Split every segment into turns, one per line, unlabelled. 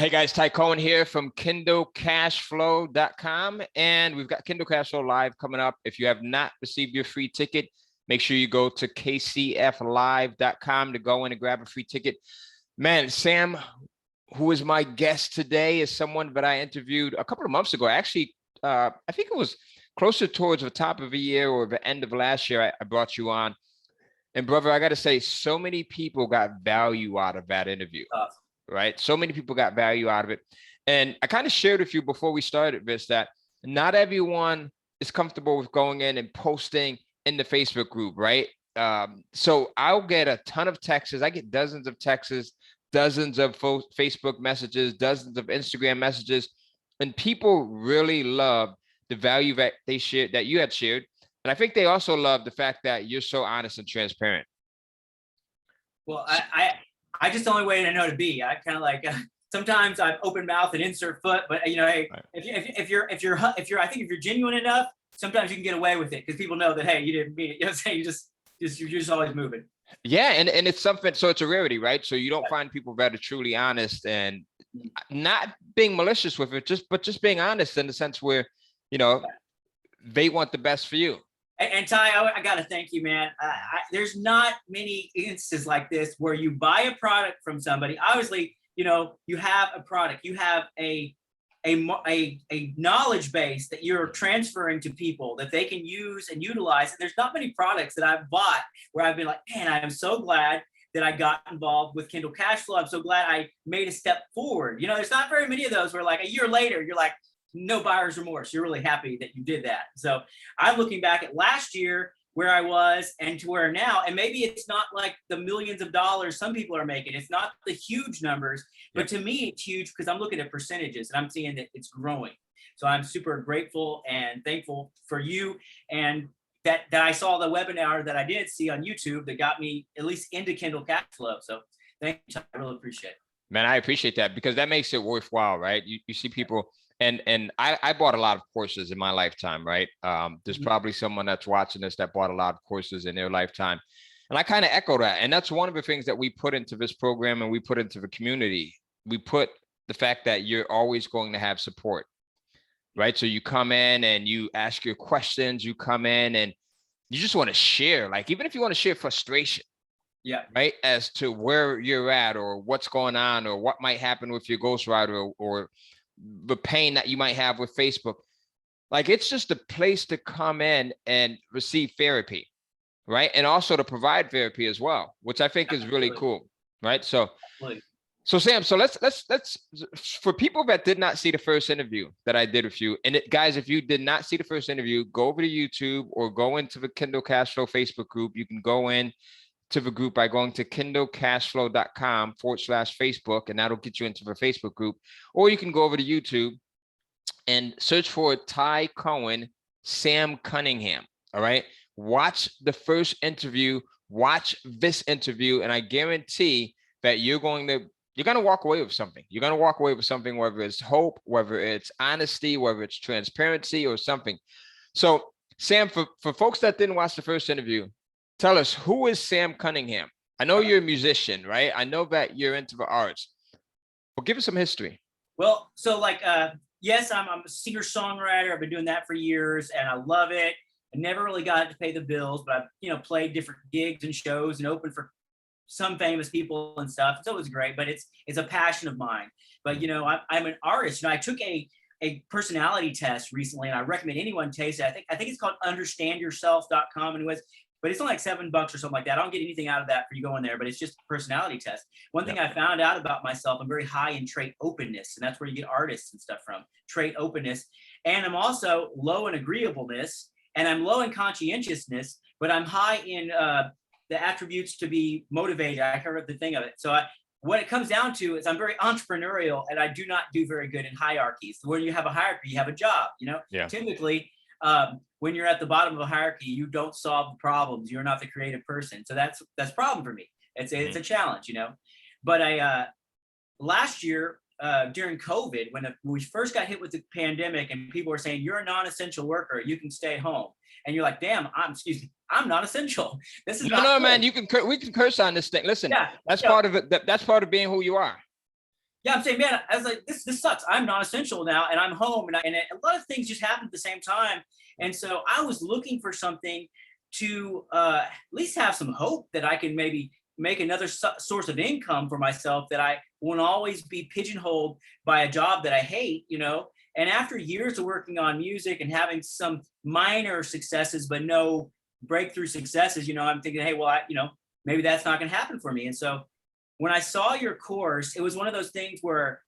Hey guys, Ty Cohen here from KindleCashflow.com, and we've got Kindle Cashflow Live coming up. If you have not received your free ticket, make sure you go to KCFlive.com to go in and grab a free ticket. Man, Sam, who is my guest today, is someone that I interviewed a couple of months ago. Actually, I think it was closer towards the top of the year or the end of last year. I brought you on, and brother, I got to say, so many people got value out of that interview. Right? So many people got value out of it. And I kind of shared with you before we started this that not everyone is comfortable with going in and posting in the Facebook group, right? So I'll get a ton of texts. I get dozens of texts, dozens of Facebook messages, dozens of Instagram messages. And people really love the value that they shared, that you had shared. And I think they also love the fact that you're so honest and transparent.
Well, I just the only way I know to be. I kind of like sometimes I'm open mouth and insert foot, but you know, hey, right. if you're I think if you're genuine enough, sometimes you can get away with it because people know that hey, you didn't mean it. You know what I'm saying? You're just always moving.
Yeah, and it's something. So it's a rarity, right? So you don't find people that are truly honest and not being malicious with it, but just being honest in the sense where you know they want the best for you.
And Ty, I got to thank you, man. There's not many instances like this where you buy a product from somebody. Obviously, you know, you have a product, you have a knowledge base that you're transferring to people that they can use and utilize. And there's not many products that I've bought where I've been like, man, I am so glad that I got involved with Kindle Cashflow. I'm so glad I made a step forward. You know, there's not very many of those where like a year later, you're like, no buyer's remorse. You're really happy that you did that. So I'm looking back at last year where I was and to where now, and maybe it's not like the millions of dollars some people are making. It's not the huge numbers, but to me it's huge because I'm looking at percentages and I'm seeing that it's growing. So I'm super grateful and thankful for you and that I saw the webinar that I did see on YouTube that got me at least into Kindle Cashflow. So thank you. I really appreciate it.
Man, I appreciate that because that makes it worthwhile, right? You see people. And I bought a lot of courses in my lifetime, right? There's probably someone that's watching this that bought a lot of courses in their lifetime. And I kind of echo that. And that's one of the things that we put into this program and we put into the community. We put the fact that you're always going to have support, right? So you come in and you ask your questions, you come in and you just want to share, like, even if you want to share frustration, right? As to where you're at or what's going on or what might happen with your ghostwriter or the pain that you might have with Facebook. Like, it's just a place to come in and receive therapy, right? And also to provide therapy as well, which I think is really cool, right? So Sam, so let's for people that did not see the first interview that I did with you, and guys, if you did not see the first interview, go over to YouTube or go into the Kindle Cashflow Facebook group. You can go in to the group by going to KindleCashflow.com/Facebook, and that'll get you into the Facebook group. Or you can go over to YouTube and search for Ty Cohen, Sam Cunningham. All right. Watch the first interview, watch this interview, and I guarantee that you're going to walk away with something. You're going to walk away with something, whether it's hope, whether it's honesty, whether it's transparency or something. So Sam, for folks that didn't watch the first interview, tell us, who is Sam Cunningham? I know you're a musician, right? I know that you're into the arts. Well, give us some history.
Well, so like, yes, I'm a singer-songwriter. I've been doing that for years and I love it. I never really got to pay the bills, but I've, played different gigs and shows and opened for some famous people and stuff. So it was great, but it's a passion of mine. But, I'm an artist. I took a personality test recently and I recommend anyone taste it. I think it's called understandyourself.com. Anyways, but it's only like $7 or something like that. I don't get anything out of that for you going there, but it's just a personality test. One thing I found out about myself, I'm very high in trait openness, and that's where you get artists and stuff from, trait openness. And I'm also low in agreeableness, and I'm low in conscientiousness, but I'm high in the attributes to be motivated. I heard the thing of it. So what it comes down to is I'm very entrepreneurial, and I do not do very good in hierarchies. When you have a hierarchy, you have a job, Typically, when you're at the bottom of a hierarchy, you don't solve the problems. You're not the creative person. So that's a problem for me. It's a challenge, But last year during COVID, when we first got hit with the pandemic and people were saying, you're a non-essential worker, you can stay home. And you're like, damn, I'm not essential. This is
no, man, we can curse on this thing. Listen, that's part of it. That's part of being who you are.
Yeah, I'm saying, man, I was like, this sucks. I'm non-essential now, and I'm home, and a lot of things just happened at the same time. And so I was looking for something to at least have some hope that I can maybe make another source of income for myself, that I won't always be pigeonholed by a job that I hate, you know. And after years of working on music and having some minor successes, but no breakthrough successes, you know, I'm thinking, hey, well, you know, maybe that's not going to happen for me. And so when I saw your course, it was one of those things where,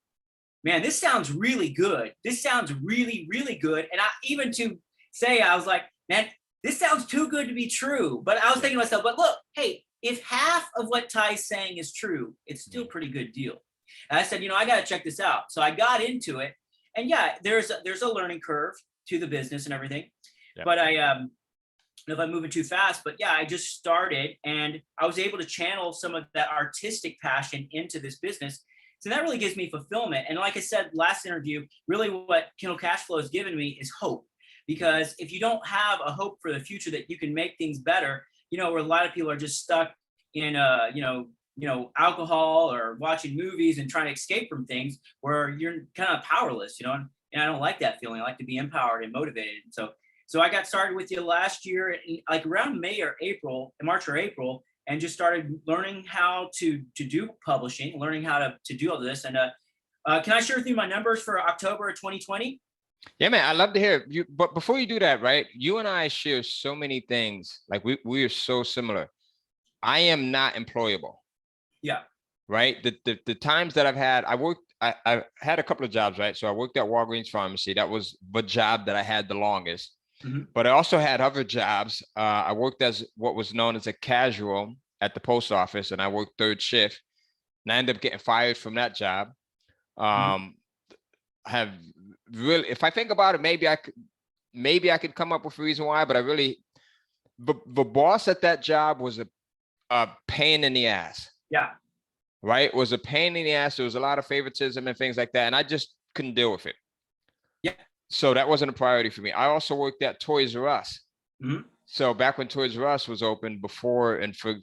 man, this sounds really good. This sounds really, really good. And I even to say, I was like, man, this sounds too good to be true. But I was thinking to myself, but look, hey, if half of what Ty's saying is true, it's still a pretty good deal. And I said, you know, I got to check this out. So I got into it. And yeah, there's a learning curve to the business and everything. Yeah. But I if I'm moving too fast, but yeah, I just started and I was able to channel some of that artistic passion into this business. So that really gives me fulfillment. And like I said, last interview, really what Kindle Cashflow has given me is hope. Because if you don't have a hope for the future that you can make things better, you know, where a lot of people are just stuck in, alcohol or watching movies and trying to escape from things where you're kind of powerless, you know, and I don't like that feeling. I like to be empowered and motivated. And so I got started with you last year, like around March or April, and just started learning how to do publishing, learning how to do all this. And can I share with you my numbers for October of 2020?
Yeah, man, I'd love to hear you. But before you do that, right, you and I share so many things. Like we are so similar. I am not employable.
Yeah.
Right. The times that I've had, I had a couple of jobs, right? So I worked at Walgreens Pharmacy. That was the job that I had the longest. Mm-hmm. But I also had other jobs. I worked as what was known as a casual at the post office, and I worked third shift. And I ended up getting fired from that job. Mm-hmm. Have really, if I think about it, maybe I could come up with a reason why, but I really, the boss at that job was a pain in the ass.
Yeah.
Right. It was a pain in the ass. There was a lot of favoritism and things like that. And I just couldn't deal with it.
Yeah.
So that wasn't a priority for me. I also worked at Toys R Us. Mm-hmm. So back when Toys R Us was open before, and for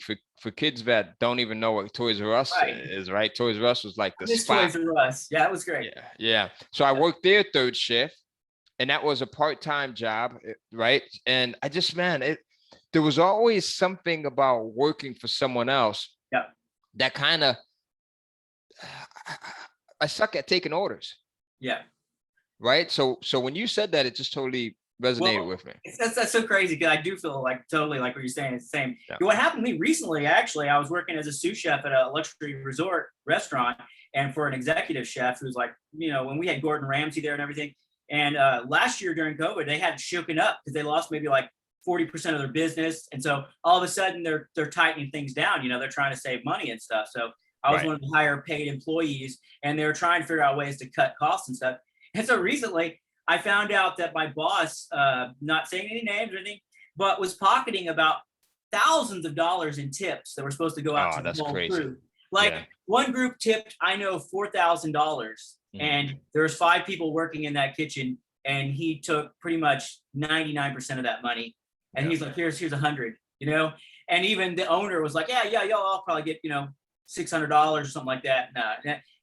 kids that don't even know what Toys R Us is, right? Toys R Us was like the spot.
Toys R Us. Yeah, that was great.
Yeah. So I worked there third shift, and that was a part-time job, right? And I just, man, there was always something about working for someone else.
Yeah. That
kind of, I suck at taking orders.
Yeah.
Right. So when you said that, it just totally resonated with me.
That's so crazy, because I do feel like totally like what you're saying. It's the same. Yeah. What happened to me recently, actually, I was working as a sous chef at a luxury resort restaurant, and for an executive chef who's like, you know, when we had Gordon Ramsay there and everything. And last year during COVID, they had shooken up because they lost maybe like 40% of their business. And so all of a sudden they're tightening things down. You know, they're trying to save money and stuff. So I was one of the higher paid employees, and they were trying to figure out ways to cut costs and stuff. And so recently I found out that my boss, not saying any names or anything, but was pocketing about thousands of dollars in tips that were supposed to go out to the whole crew. Like one group tipped, I know, $4,000, and there was 5 people working in that kitchen, and he took pretty much 99% of that money. And he's like, here's 100, you know? And even the owner was like, yeah, y'all, I'll probably get, you know, $600 or something like that.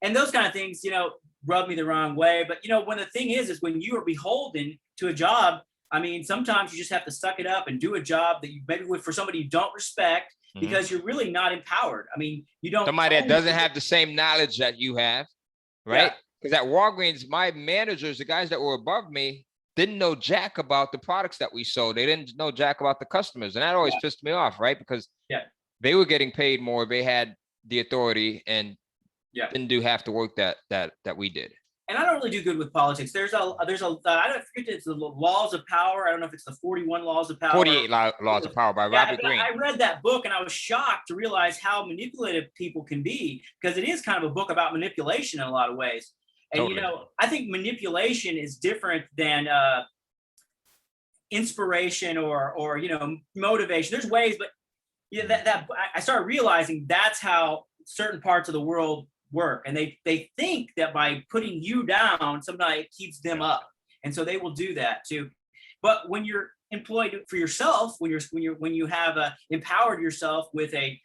And those kind of things, you know, rub me the wrong way. But, you know, when the thing is when you are beholden to a job, I mean, sometimes you just have to suck it up and do a job that you maybe would for somebody you don't respect, because you're really not empowered. I mean, you don't.
Somebody that doesn't have the same knowledge that you have, right? Because at Walgreens, my managers, the guys that were above me, didn't know jack about the products that we sold. They didn't know jack about the customers. And that always pissed me off, right? Because they were getting paid more. They had the authority and didn't do half the work that we did.
And I don't really do good with politics. There's a I don't forget, it's the laws of power. I don't know if it's the 41 laws of power.
48 laws of power by Robert Greene.
I read that book and I was shocked to realize how manipulative people can be, because it is kind of a book about manipulation in a lot of ways. And, totally. You know, I think manipulation is different than inspiration or, you know, motivation. There's ways, but that I started realizing that's how certain parts of the world work. And they think that by putting you down, sometimes it keeps them up. And so they will do that too. But when you're employed for yourself, when you have empowered yourself with a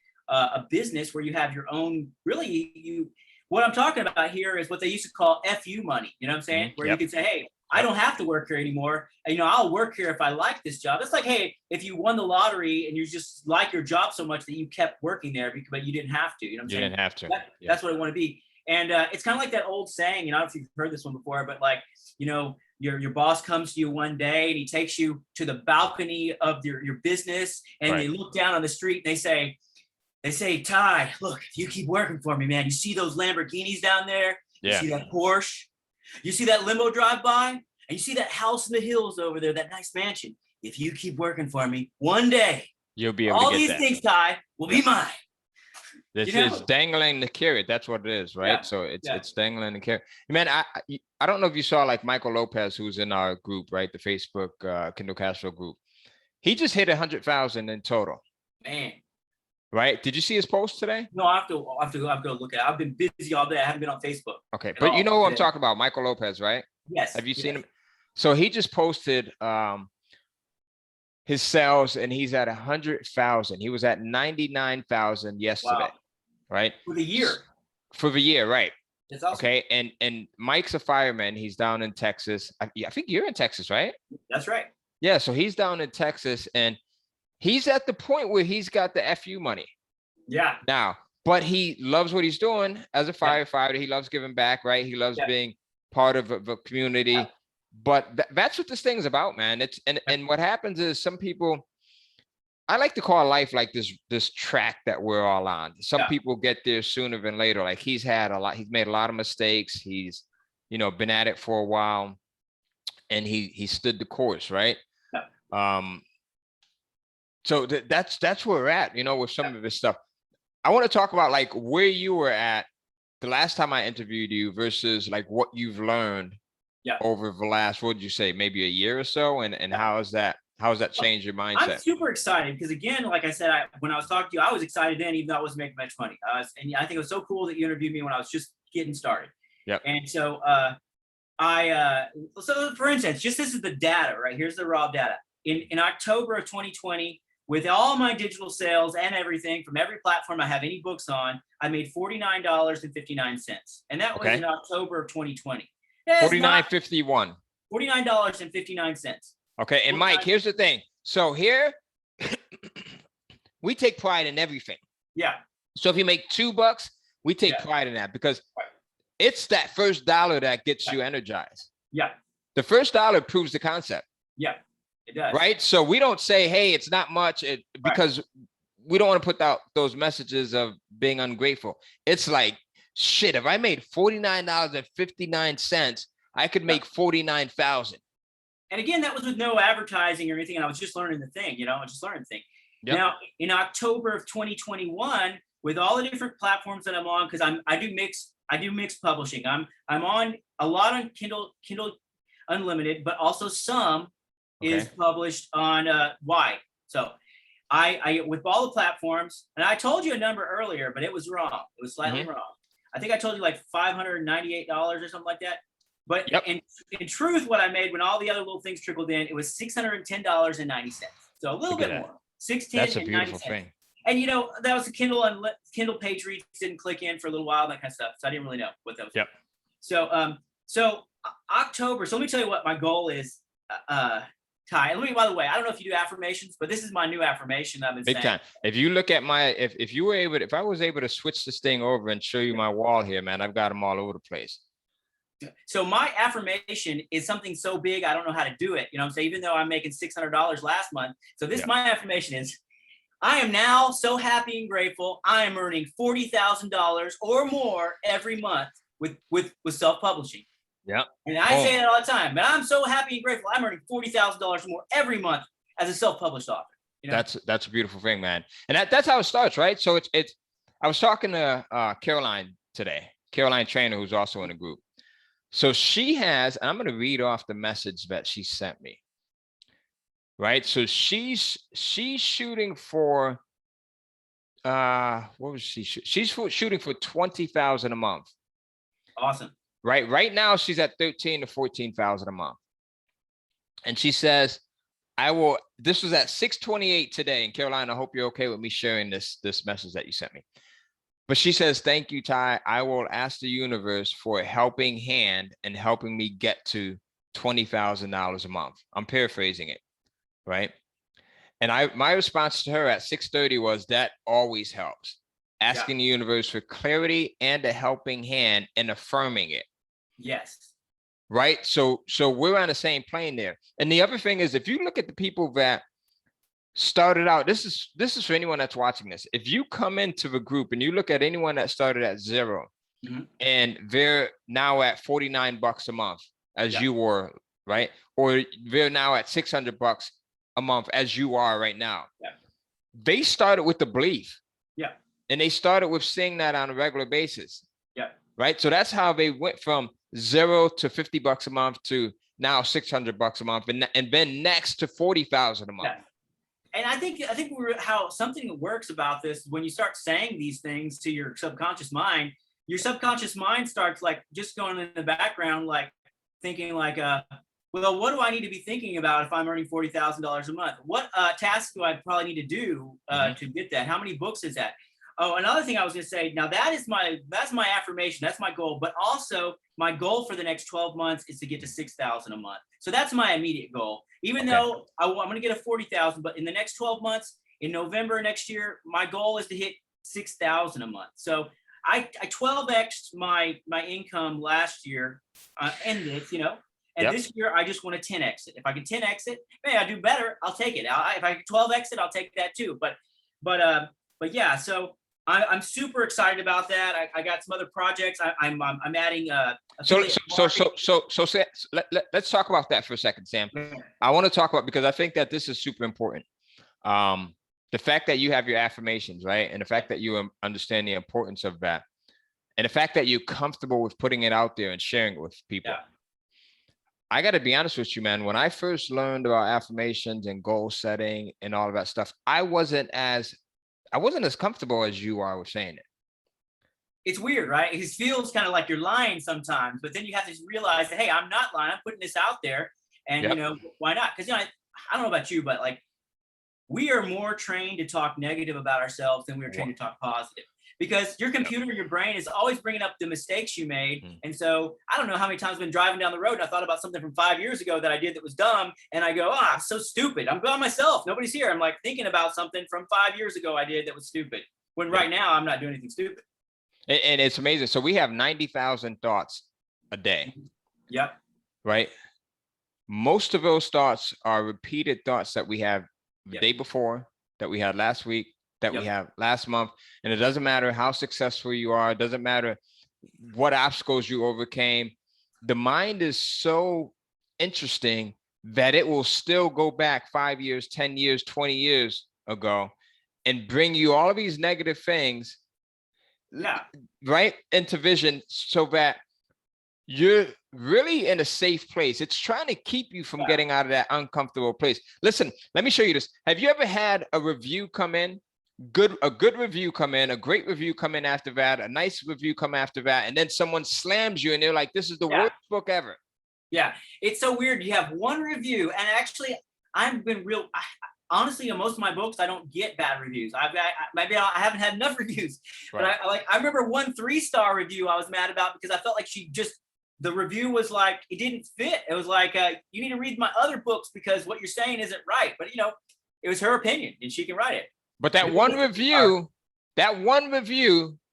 business where you have your own, really what I'm talking about here is what they used to call FU money. You know what I'm saying? Where you could say, hey, I don't have to work here anymore. And, I'll work here if I like this job. It's like, hey, if you won the lottery and you just like your job so much that you kept working there, but you didn't have to. You know what I'm saying?
You didn't have to.
That's what I want to be. And it's kind of like that old saying, I don't know if you've heard this one before, but like, your boss comes to you one day and he takes you to the balcony of your business and they look down on the street and they say, Ty, look, if you keep working for me, man, you see those Lamborghinis down there? You see that Porsche? You see that limo drive by? And you see that house in the hills over there, that nice mansion? If you keep working for me, one day,
you'll be able to get
all these things, Ty, will be mine.
This is dangling the carrot. That's what it is, right? Yeah. So it's dangling the carrot. Man, I don't know if you saw like Michael Lopez, who's in our group, right? The Facebook Kindle Castro group. He just hit 100,000 in total.
Man.
Right? Did you see his post today?
No, I have to go look at it. I've been busy all day. I haven't been on Facebook.
Okay, but you know who I'm talking about, Michael Lopez, right?
Yes.
Have you seen him? So he just posted his sales, and he's at 100,000. He was at 99,000 yesterday, right?
For the year.
For the year, right?
That's awesome.
Okay, and Mike's a fireman. He's down in Texas. I think you're in Texas, right?
That's right.
Yeah, so he's down in Texas, and he's at the point where he's got the FU money.
Yeah.
Now, but he loves what he's doing as a firefighter. He loves giving back, right? He loves being part of a community. Yeah. But that's what this thing's about, man. And what happens is some people, I like to call life like this track that we're all on. Some people get there sooner than later. Like he's made a lot of mistakes. He's, been at it for a while, and he stood the course, right? Yeah. So that's where we're at, with some of this stuff. I want to talk about like where you were at the last time I interviewed you versus like what you've learned over the last, what did you say, maybe a year or so? And how has that changed your mindset?
I'm super excited because, again, like I said, when I was talking to you, I was excited then, even though I wasn't making much money. And I think it was so cool that you interviewed me when I was just getting started. Yep. And so so for instance, this is the data, right? Here's the raw data. In October of 2020, with all my digital sales and everything from every platform I have any books on, I made $49.59. And that was in October of 2020.
$49.51.
$49.59.
Okay. And Mike, here's the thing. So here, we take pride in everything.
Yeah.
So if you make $2, we take pride in that because it's that first dollar that gets you energized.
Yeah.
The first dollar proves the concept.
Yeah. It does.
Right. So we don't say, hey, it's not much because we don't want to put out those messages of being ungrateful. It's like, shit, if I made $49.59, I could make 49,000.
And again, that was with no advertising or anything. And I was just learning the thing, Yep. Now, in October of 2021, with all the different platforms that I'm on, because I do mixed publishing. I'm on a lot on Kindle Unlimited, but also some is published on wide. So I with all the platforms, and I told you a number earlier, but it was wrong. It was slightly wrong. I think I told you like $598 or something like that. But in truth, what I made when all the other little things trickled in, it was $610.90. So a little bit more. $610.
That's a beautiful thing.
And that was a Kindle page reads didn't click in for a little while, that kind of stuff. So I didn't really know what that was.
Yep.
So October. So let me tell you what my goal is. Ty, by the way, I don't know if you do affirmations, but this is my new affirmation I've been saying.
Big time. If you look at if I was able to switch this thing over and show you my wall here, man, I've got them all over the place.
So my affirmation is something so big, I don't know how to do it. So even though I'm making $600 last month. So my affirmation is, I am now so happy and grateful. I am earning $40,000 or more every month with self-publishing.
Yeah.
And I say that all the time, but I'm so happy and grateful. I'm earning $40,000 more every month as a self-published author.
That's a beautiful thing, man. And that's how it starts, right? So it's I was talking to Caroline today, Caroline Trainer, who's also in the group. So she has, and I'm going to read off the message that she sent me. Right. So she's shooting for what was she? She's shooting for 20,000 a month.
Awesome.
Right now she's at 13 to 14,000 a month. And she says, this was at 6:28 today. And Caroline, I hope you're okay with me sharing this message that you sent me. But she says, thank you, Ty. I will ask the universe for a helping hand and helping me get to $20,000 a month. I'm paraphrasing it, right? And my response to her at 6:30 was, that always helps. Asking the universe for clarity and a helping hand and affirming it.
Yes.
Right. So we're on the same plane there. And the other thing is, if you look at the people that started out, this is for anyone that's watching this. If you come into the group and you look at anyone that started at 0 and they're now at $49 a month, as you were, right? Or they're now at $600 a month, as you are right now. They started with the belief. And they started with seeing that on a regular basis. Right. So that's how they went from 0 to $50 a month to now $600 a month, and then next to 40,000 a month.
And I think how something that works about this, when you start saying these things to your subconscious mind starts like just going in the background, like thinking like, well, what do I need to be thinking about if I'm earning $40,000 a month? What task do I probably need to do to get that? How many books is that? Oh, another thing I was going to say, now that's my affirmation. That's my goal. But also my goal for the next 12 months is to get to 6,000 a month. So that's my immediate goal, even though I'm going to get a 40,000, but in the next 12 months, in November next year, my goal is to hit 6,000 a month. So I 12x'd my income last year, ended, and this year I just want to 10x it. If I can 10x it, hey, I do better, I'll take it. If I can 12x it, I'll take that too. But yeah, so I'm super excited about that. I got some other projects. I'm adding.
Let's talk about that for a second, Sam. I want to talk about, because I think that this is super important. The fact that you have your affirmations, right, and the fact that you understand the importance of that, and the fact that you're comfortable with putting it out there and sharing it with people. I got to be honest with you, man. When I first learned about affirmations and goal setting and all of that stuff, I wasn't as comfortable as you are with saying it.
It's weird, right? It feels kind of like you're lying sometimes, but then you have to realize that, hey, I'm not lying. I'm putting this out there, and why not? Because I don't know about you, but like we are more trained to talk negative about ourselves than we are trained to talk positive. Because your computer, your brain is always bringing up the mistakes you made. And so I don't know how many times I've been driving down the road and I thought about something from 5 years ago that I did that was dumb. And I go, I'm so stupid. I'm by myself. Nobody's here. I'm like thinking about something from 5 years ago I did that was stupid. When right now I'm not doing anything stupid.
And it's amazing. So we have 90,000 thoughts a day. Right. Most of those thoughts are repeated thoughts that we have the day before, that we had last week, that we have last month. And it doesn't matter how successful you are. It doesn't matter what obstacles you overcame. The mind is so interesting that it will still go back 5 years, 10 years, 20 years ago and bring you all of these negative things right into vision, so that you're really in a safe place. It's trying to keep you from getting out of that uncomfortable place. Listen, let me show you this. Have you ever had a review come in? A good review come in, a great review come in after that, a nice review come after that, and then someone slams you and they're like, this is the worst book ever.
It's so weird. You have one review, and actually I've been honestly, in most of my books, I don't get bad reviews. Maybe I haven't had enough reviews. But I remember one 3-star review I was mad about because I felt like the review was like, it didn't fit. It was like, you need to read my other books because what you're saying isn't right. But it was her opinion and she can write it.
But that one review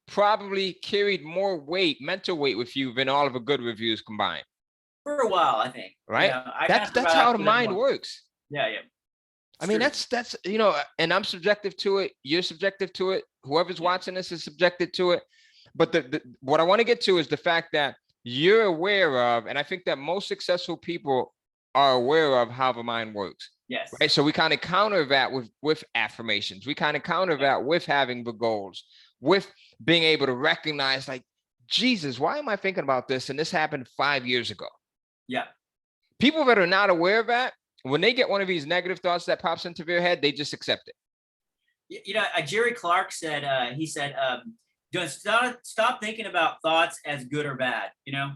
probably carried more weight, mental weight with you than all of the good reviews combined.
For a while, I think.
Right? That's how the mind works. I mean, that's and I'm subjective to it. You're subjective to it. Whoever's watching this is subjected to it. But what I want to get to is the fact that you're aware of, and I think that most successful people are aware of how the mind works. Right. So we kind of counter that with affirmations. We kind of counter that with having the goals, with being able to recognize, like, Jesus, why am I thinking about this? And this happened 5 years ago. People that are not aware of that, when they get one of these negative thoughts that pops into their head, they just accept it.
Jerry Clark said, just stop thinking about thoughts as good or bad.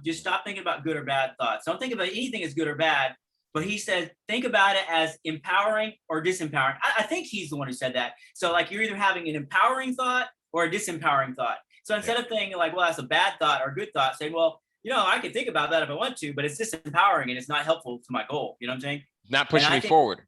Just stop thinking about good or bad thoughts. Don't think about anything as good or bad. But he says, think about it as empowering or disempowering. I think he's the one who said that. So like you're either having an empowering thought or a disempowering thought. So instead of thinking like, well, that's a bad thought or a good thought, say, well, I can think about that if I want to, but it's disempowering and it's not helpful to my goal. You know what I'm saying?
Not pushing me forward.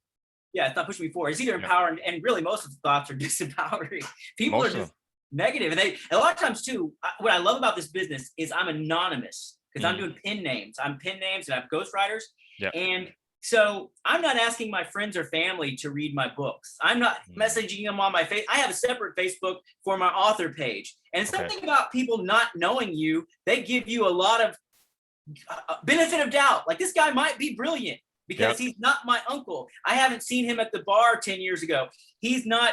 Yeah, it's not pushing me forward. It's either empowering, and really most of the thoughts are disempowering. People are just negative. And a lot of times too, what I love about this business is I'm anonymous because I'm doing pin names. I'm pin names and I have ghostwriters.
Yeah.
And so I'm not asking my friends or family to read my books. I'm not messaging them on my face. I have a separate Facebook for my author page. And something about people not knowing you, they give you a lot of benefit of doubt. Like, this guy might be brilliant because he's not my uncle. I haven't seen him at the bar 10 years ago. He's not,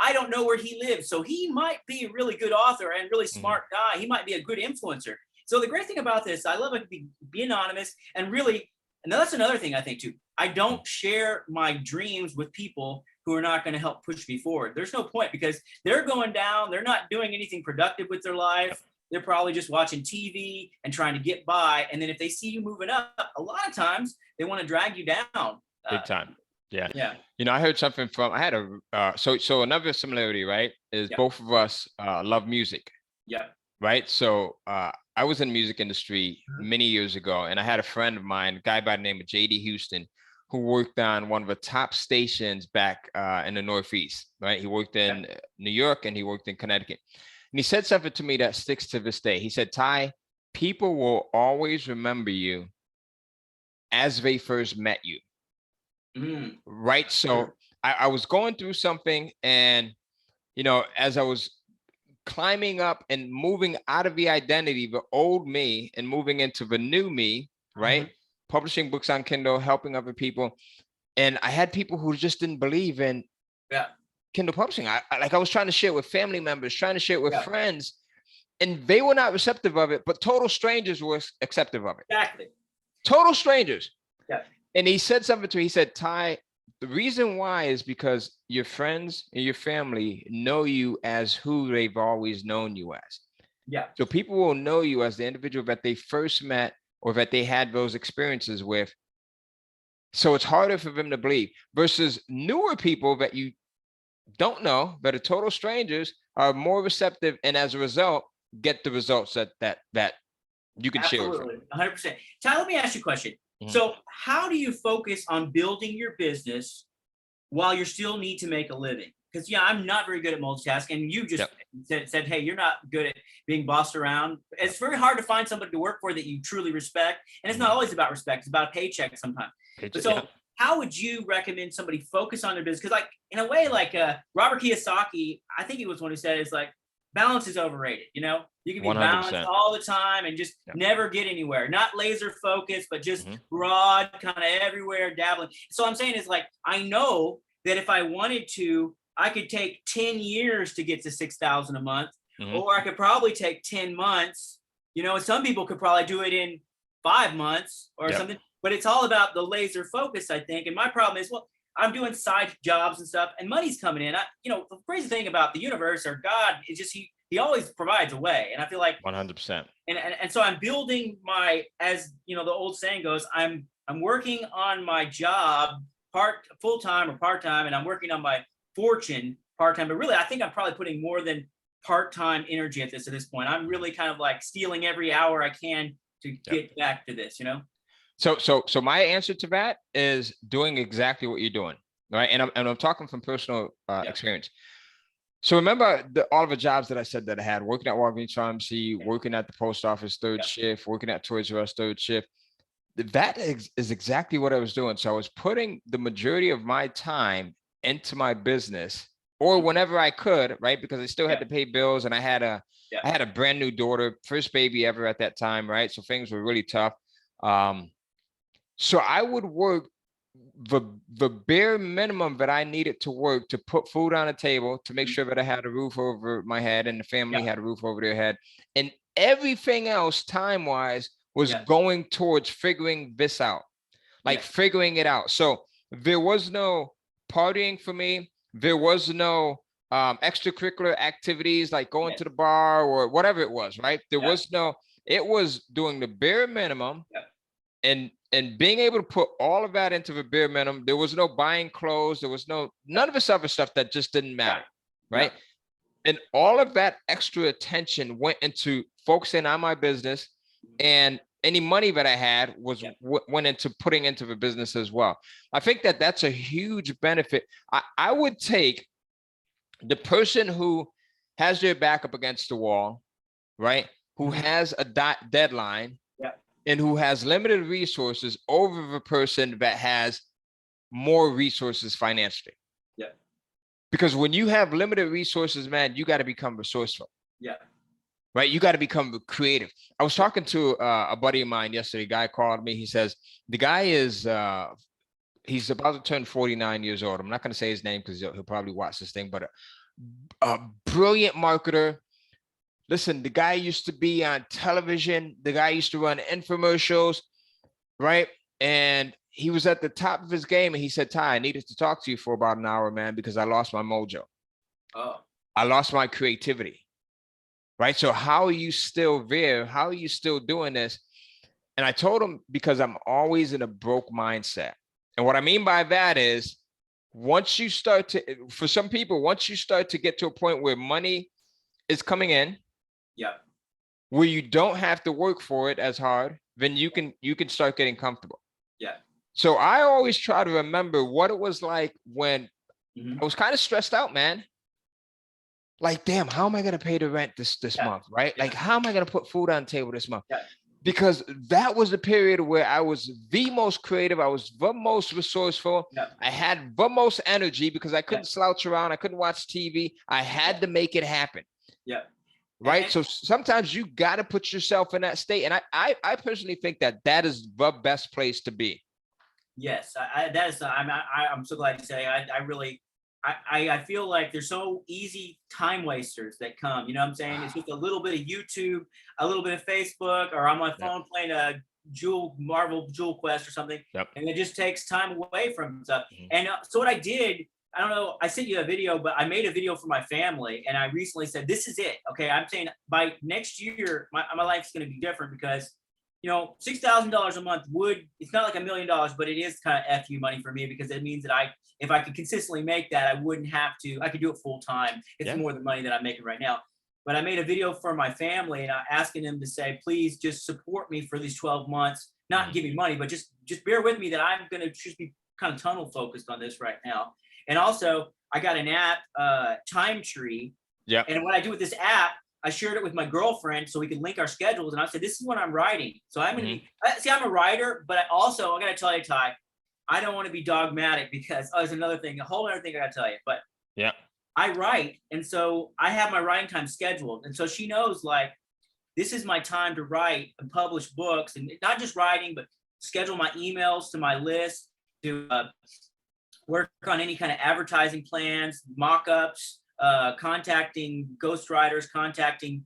I don't know where he lives. So he might be a really good author and really smart guy. He might be a good influencer. So the great thing about this, I love it, be anonymous and really, and that's another thing I think too. I don't share my dreams with people who are not going to help push me forward. There's no point because they're going down. They're not doing anything productive with their life. They're probably just watching TV and trying to get by. And then if they see you moving up, a lot of times they want to drag you down.
Big time. Yeah.
Yeah.
I heard something from, I had so another similarity, right, is both of us love music.
Yeah.
Right. So I was in the music industry many years ago, and I had a friend of mine, a guy by the name of JD Houston, who worked on one of the top stations back in the Northeast. Right. He worked in New York and he worked in Connecticut. And he said something to me that sticks to this day. He said, Ty, people will always remember you as they first met you. Right. So I was going through something, and, as I was climbing up and moving out of the identity, the old me, and moving into the new me, right? Publishing books on Kindle, helping other people. And I had people who just didn't believe in Kindle publishing. I was trying to share it with family members, trying to share it with friends, and they were not receptive of it, but total strangers were acceptive of it.
Exactly.
Total strangers.
Yeah.
And he said something to me. He said, Ty, the reason why is because your friends and your family know you as who they've always known you as.
Yeah.
So people will know you as the individual that they first met or that they had those experiences with. So it's harder for them to believe versus newer people that you don't know, that are total strangers, are more receptive, and as a result, get the results that you can share with them.
100%. Ty, let me ask you a question. So how do you focus on building your business while you still need to make a living? Because I'm not very good at multitasking, and you just said, hey, you're not good at being bossed around. It's very hard to find somebody to work for that you truly respect, and it's not always about respect. It's about a paycheck sometimes. How would you recommend somebody focus on their business? Because in a way, Robert Kiyosaki, I think he was one who said, it's like, balance is overrated. You can be 100%. Balanced all the time and just never get anywhere. Not laser focused, but just broad, kind of everywhere, dabbling. So I'm saying is I know that if I wanted to, I could take 10 years to get to 6,000 a month, or I could probably take 10 months. And some people could probably do it in 5 months or something. But it's all about the laser focus, I think. And my problem is, I'm doing side jobs and stuff, and money's coming in. The crazy thing about the universe or God is just he always provides a way. And I feel like
100%.
And so I'm building as the old saying goes, I'm working on my job full-time or part-time, and I'm working on my fortune part-time. But really, I think I'm probably putting more than part-time energy at this point. I'm really kind of stealing every hour I can to get back to this,
So my answer to that is doing exactly what you're doing, right? And I'm talking from personal experience. So remember all of the jobs that I said that I had: working at Walgreens Pharmacy, working at the post office third shift, working at Toys R Us third shift. That is exactly what I was doing. So I was putting the majority of my time into my business, or whenever I could, right? Because I still had to pay bills, and I had a brand new daughter, first baby ever at that time, right? So things were really tough. So I would work the bare minimum that I needed to work to put food on the table, to make sure that I had a roof over my head and the family had a roof over their head. And everything else time-wise was going towards figuring this out, figuring it out. So there was no partying for me. There was no extracurricular activities like going to the bar or whatever it was, right? There was no, it was doing the bare minimum and being able to put all of that into the bare minimum. There was no buying clothes. There was none of this other stuff that just didn't matter, right? And all of that extra attention went into focusing on my business, and any money that I had was went into putting into the business as well. I think that that's a huge benefit. I would take the person who has their back up against the wall, right? Who has a deadline and who has limited resources over the person that has more resources financially.
Yeah.
Because when you have limited resources, man, you got to become resourceful.
Yeah.
Right. You got to become creative. I was talking to a buddy of mine yesterday. A guy called me. He says the guy is he's about to turn 49 years old. I'm not going to say his name because he'll probably watch this thing, but a brilliant marketer. Listen, the guy used to be on television. The guy used to run infomercials, right? And he was at the top of his game. And he said, Ty, I needed to talk to you for about an hour, man, because I lost my mojo.
Oh.
I lost my creativity. Right. So how are you still there? How are you still doing this? And I told him, because I'm always in a broke mindset. And what I mean by that is, once you start to, for some people, once you start to get to a point where money is coming in, where you don't have to work for it as hard, then you can start getting comfortable.
Yeah.
So I always try to remember what it was like when I was kind of stressed out, man. Like, damn, how am I going to pay the rent this month, right? Like, how am I going to put food on the table this month? Because that was the period where I was the most creative. I was the most resourceful. I had the most energy because I couldn't slouch around. I couldn't watch TV. I had to make it happen. Right. So sometimes you got to put yourself in that state. And I personally think that is the best place to be.
Yes, I'm so glad you say. I feel like there's so easy time wasters that come, you know what I'm saying? It's just a little bit of YouTube, a little bit of Facebook, or on my phone playing a Marvel Jewel Quest or something. And it just takes time away from stuff. And so what I did, I don't know, I sent you a video, but I made a video for my family. And I recently said, this is it. Okay. I'm saying by next year, my life's going to be different because, you know, $6,000 a month it's not like $1 million, but it is kind of FU money for me, because it means that if I could consistently make that, I wouldn't have to, I could do it full time. It's more than money that I'm making right now. But I made a video for my family and I'm asking them to say, please just support me for these 12 months, not give me money, but just bear with me that I'm going to just be kind of tunnel focused on this right now. And also I got an app, Time Tree. And what I do with this app, I shared it with my girlfriend so we could link our schedules. And I said, this is what I'm writing. So I'm going to be, see, I'm a writer, but I got to tell you, Ty, I don't want to be dogmatic because there's another thing, a whole other thing I got to tell you. But I write. And so I have my writing time scheduled. And so she knows, like, this is my time to write and publish books, and not just writing, but schedule my emails to my list, to work on any kind of advertising plans, mock-ups, contacting ghostwriters, contacting,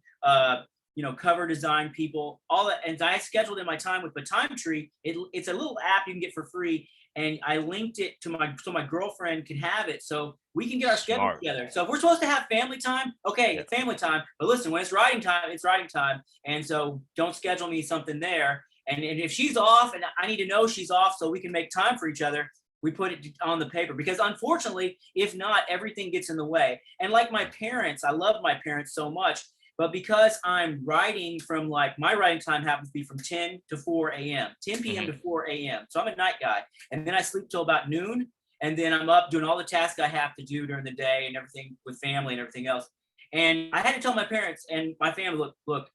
cover design people, all that. And I scheduled in my time with the Time Tree. It's a little app you can get for free. And I linked it to so my girlfriend can have it, so we can get our schedule together. So if we're supposed to have family time, okay, family time. But listen, when it's writing time, it's writing time. And so don't schedule me something there. And if she's off, and I need to know she's off so we can make time for each other, we put it on the paper. Because unfortunately, if not, everything gets in the way. And like my parents, I love my parents so much. But because I'm writing from, like, my writing time happens to be from 10 to 4 a.m., 10 p.m. to 4 a.m. So I'm a night guy. And then I sleep till about noon. And then I'm up doing all the tasks I have to do during the day and everything with family and everything else. And I had to tell my parents and my family, look,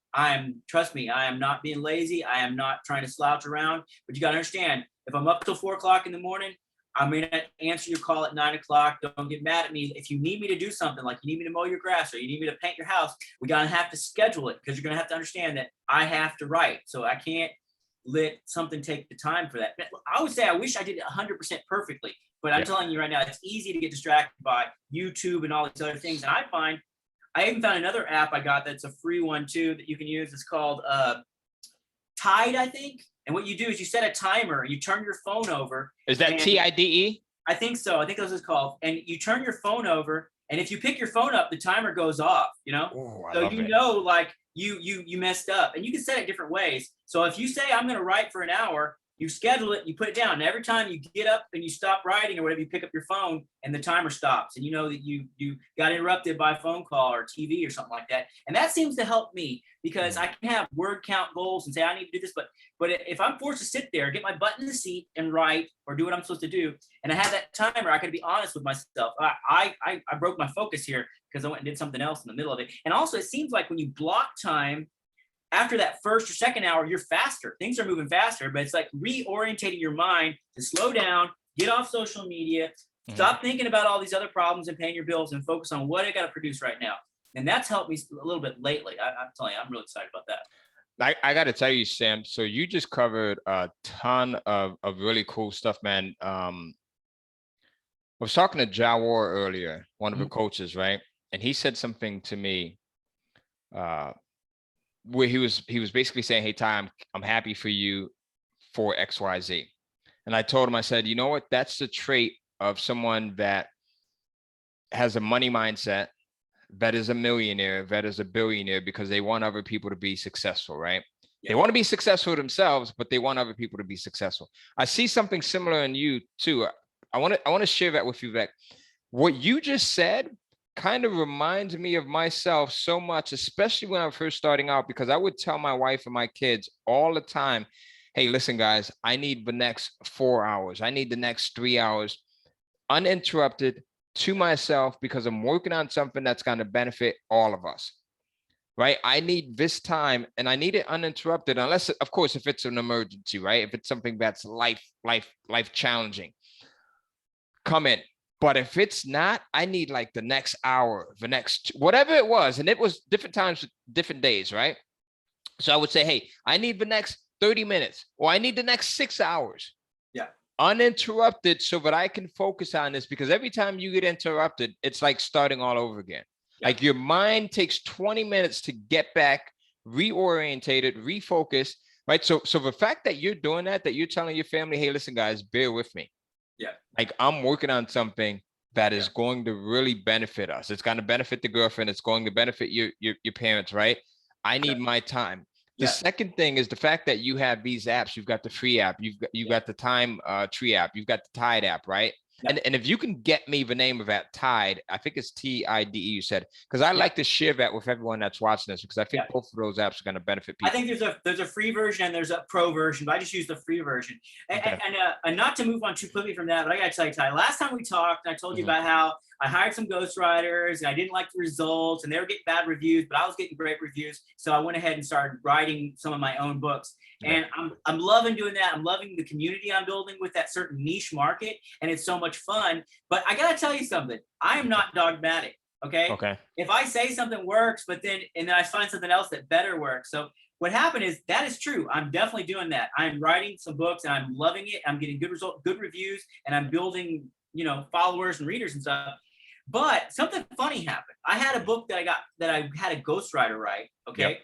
trust me, I am not being lazy. I am not trying to slouch around. But you got to understand, if I'm up till 4 o'clock in the morning, I may not answer your call at 9 o'clock. Don't get mad at me. If you need me to do something, like you need me to mow your grass or you need me to paint your house, we're going to have to schedule it, because you're going to have to understand that I have to write. So I can't let something take the time for that. I would say I wish I did it 100% perfectly, but I'm telling you right now, it's easy to get distracted by YouTube and all these other things. And I even found another app I got that's a free one too that you can use. It's called Tide, I think. And what you do is you set a timer, you turn your phone over.
Is that TIDE?
I think so. I think that's what it's called. And you turn your phone over, and if you pick your phone up, the timer goes off, you know?
Ooh,
so you know, like, you messed up. And you can set it different ways. So if you say, I'm going to write for an hour, you schedule it, you put it down. And every time you get up and you stop writing or whatever, you pick up your phone and the timer stops. And you know that you got interrupted by a phone call or TV or something like that. And that seems to help me because I can have word count goals and say, I need to do this. But if I'm forced to sit there, get my butt in the seat and write or do what I'm supposed to do, and I have that timer, I got to be honest with myself. I broke my focus here because I went and did something else in the middle of it. And also, it seems like when you block time, after that first or second hour, you're faster. Things are moving faster, but it's like reorientating your mind to slow down, get off social media, stop thinking about all these other problems and paying your bills and focus on what I got to produce right now. And that's helped me a little bit lately. I'm telling you, I'm really excited about that.
I got to tell you, Sam, so you just covered a ton of really cool stuff, man. I was talking to Jawar earlier, one of the coaches, right? And he said something to me, where he was basically saying, hey, Ty, I'm happy for you for XYZ. And I told him, I said, you know what? That's the trait of someone that has a money mindset, that is a millionaire, that is a billionaire, because they want other people to be successful, right? Yeah. They want to be successful themselves, but they want other people to be successful. I see something similar in you too. I want to share that with you, Vec. What you just said kind of reminds me of myself so much, especially when I was first starting out, because I would tell my wife and my kids all the time, hey, listen, guys, I need the next 4 hours. I need the next 3 hours uninterrupted to myself because I'm working on something that's going to benefit all of us, right? I need this time and I need it uninterrupted, unless, of course, if it's an emergency, right? If it's something that's life challenging, come in. But if it's not, I need like the next hour, the next, whatever it was. And it was different times, different days, right? So I would say, hey, I need the next 30 minutes or I need the next 6 hours.
Yeah.
Uninterrupted so that I can focus on this, because every time you get interrupted, it's like starting all over again. Yeah. Like your mind takes 20 minutes to get back, reorientated, refocus, right? So the fact that you're doing that you're telling your family, hey, listen, guys, bear with me.
Yeah.
Like I'm working on something that is going to really benefit us. It's going to benefit the girlfriend. It's going to benefit your parents, right? I need my time. The second thing is the fact that you have these apps. You've got the free app. You've got the time tree app. You've got the Tide app, right? Yeah. And if you can get me the name of that Tide, I think it's TIDE, you said, because I like to share that with everyone that's watching this, because I think both of those apps are going to benefit people.
I think there's a free version and there's a pro version, but I just use the free version. And not to move on too quickly from that, but I got to tell you, Ty, last time we talked, I told you about how I hired some ghostwriters and I didn't like the results and they were getting bad reviews, but I was getting great reviews. So I went ahead and started writing some of my own books. And I'm loving doing that. I'm loving the community I'm building with that certain niche market. And it's so much fun. But I got to tell you something. I am not dogmatic. Okay. If I say something works, and then I find something else that better works. So what happened is that is true. I'm definitely doing that. I'm writing some books and I'm loving it. I'm getting good reviews, and I'm building, followers and readers and stuff. But something funny happened. I had a book that I had a ghostwriter write. Okay. Yep.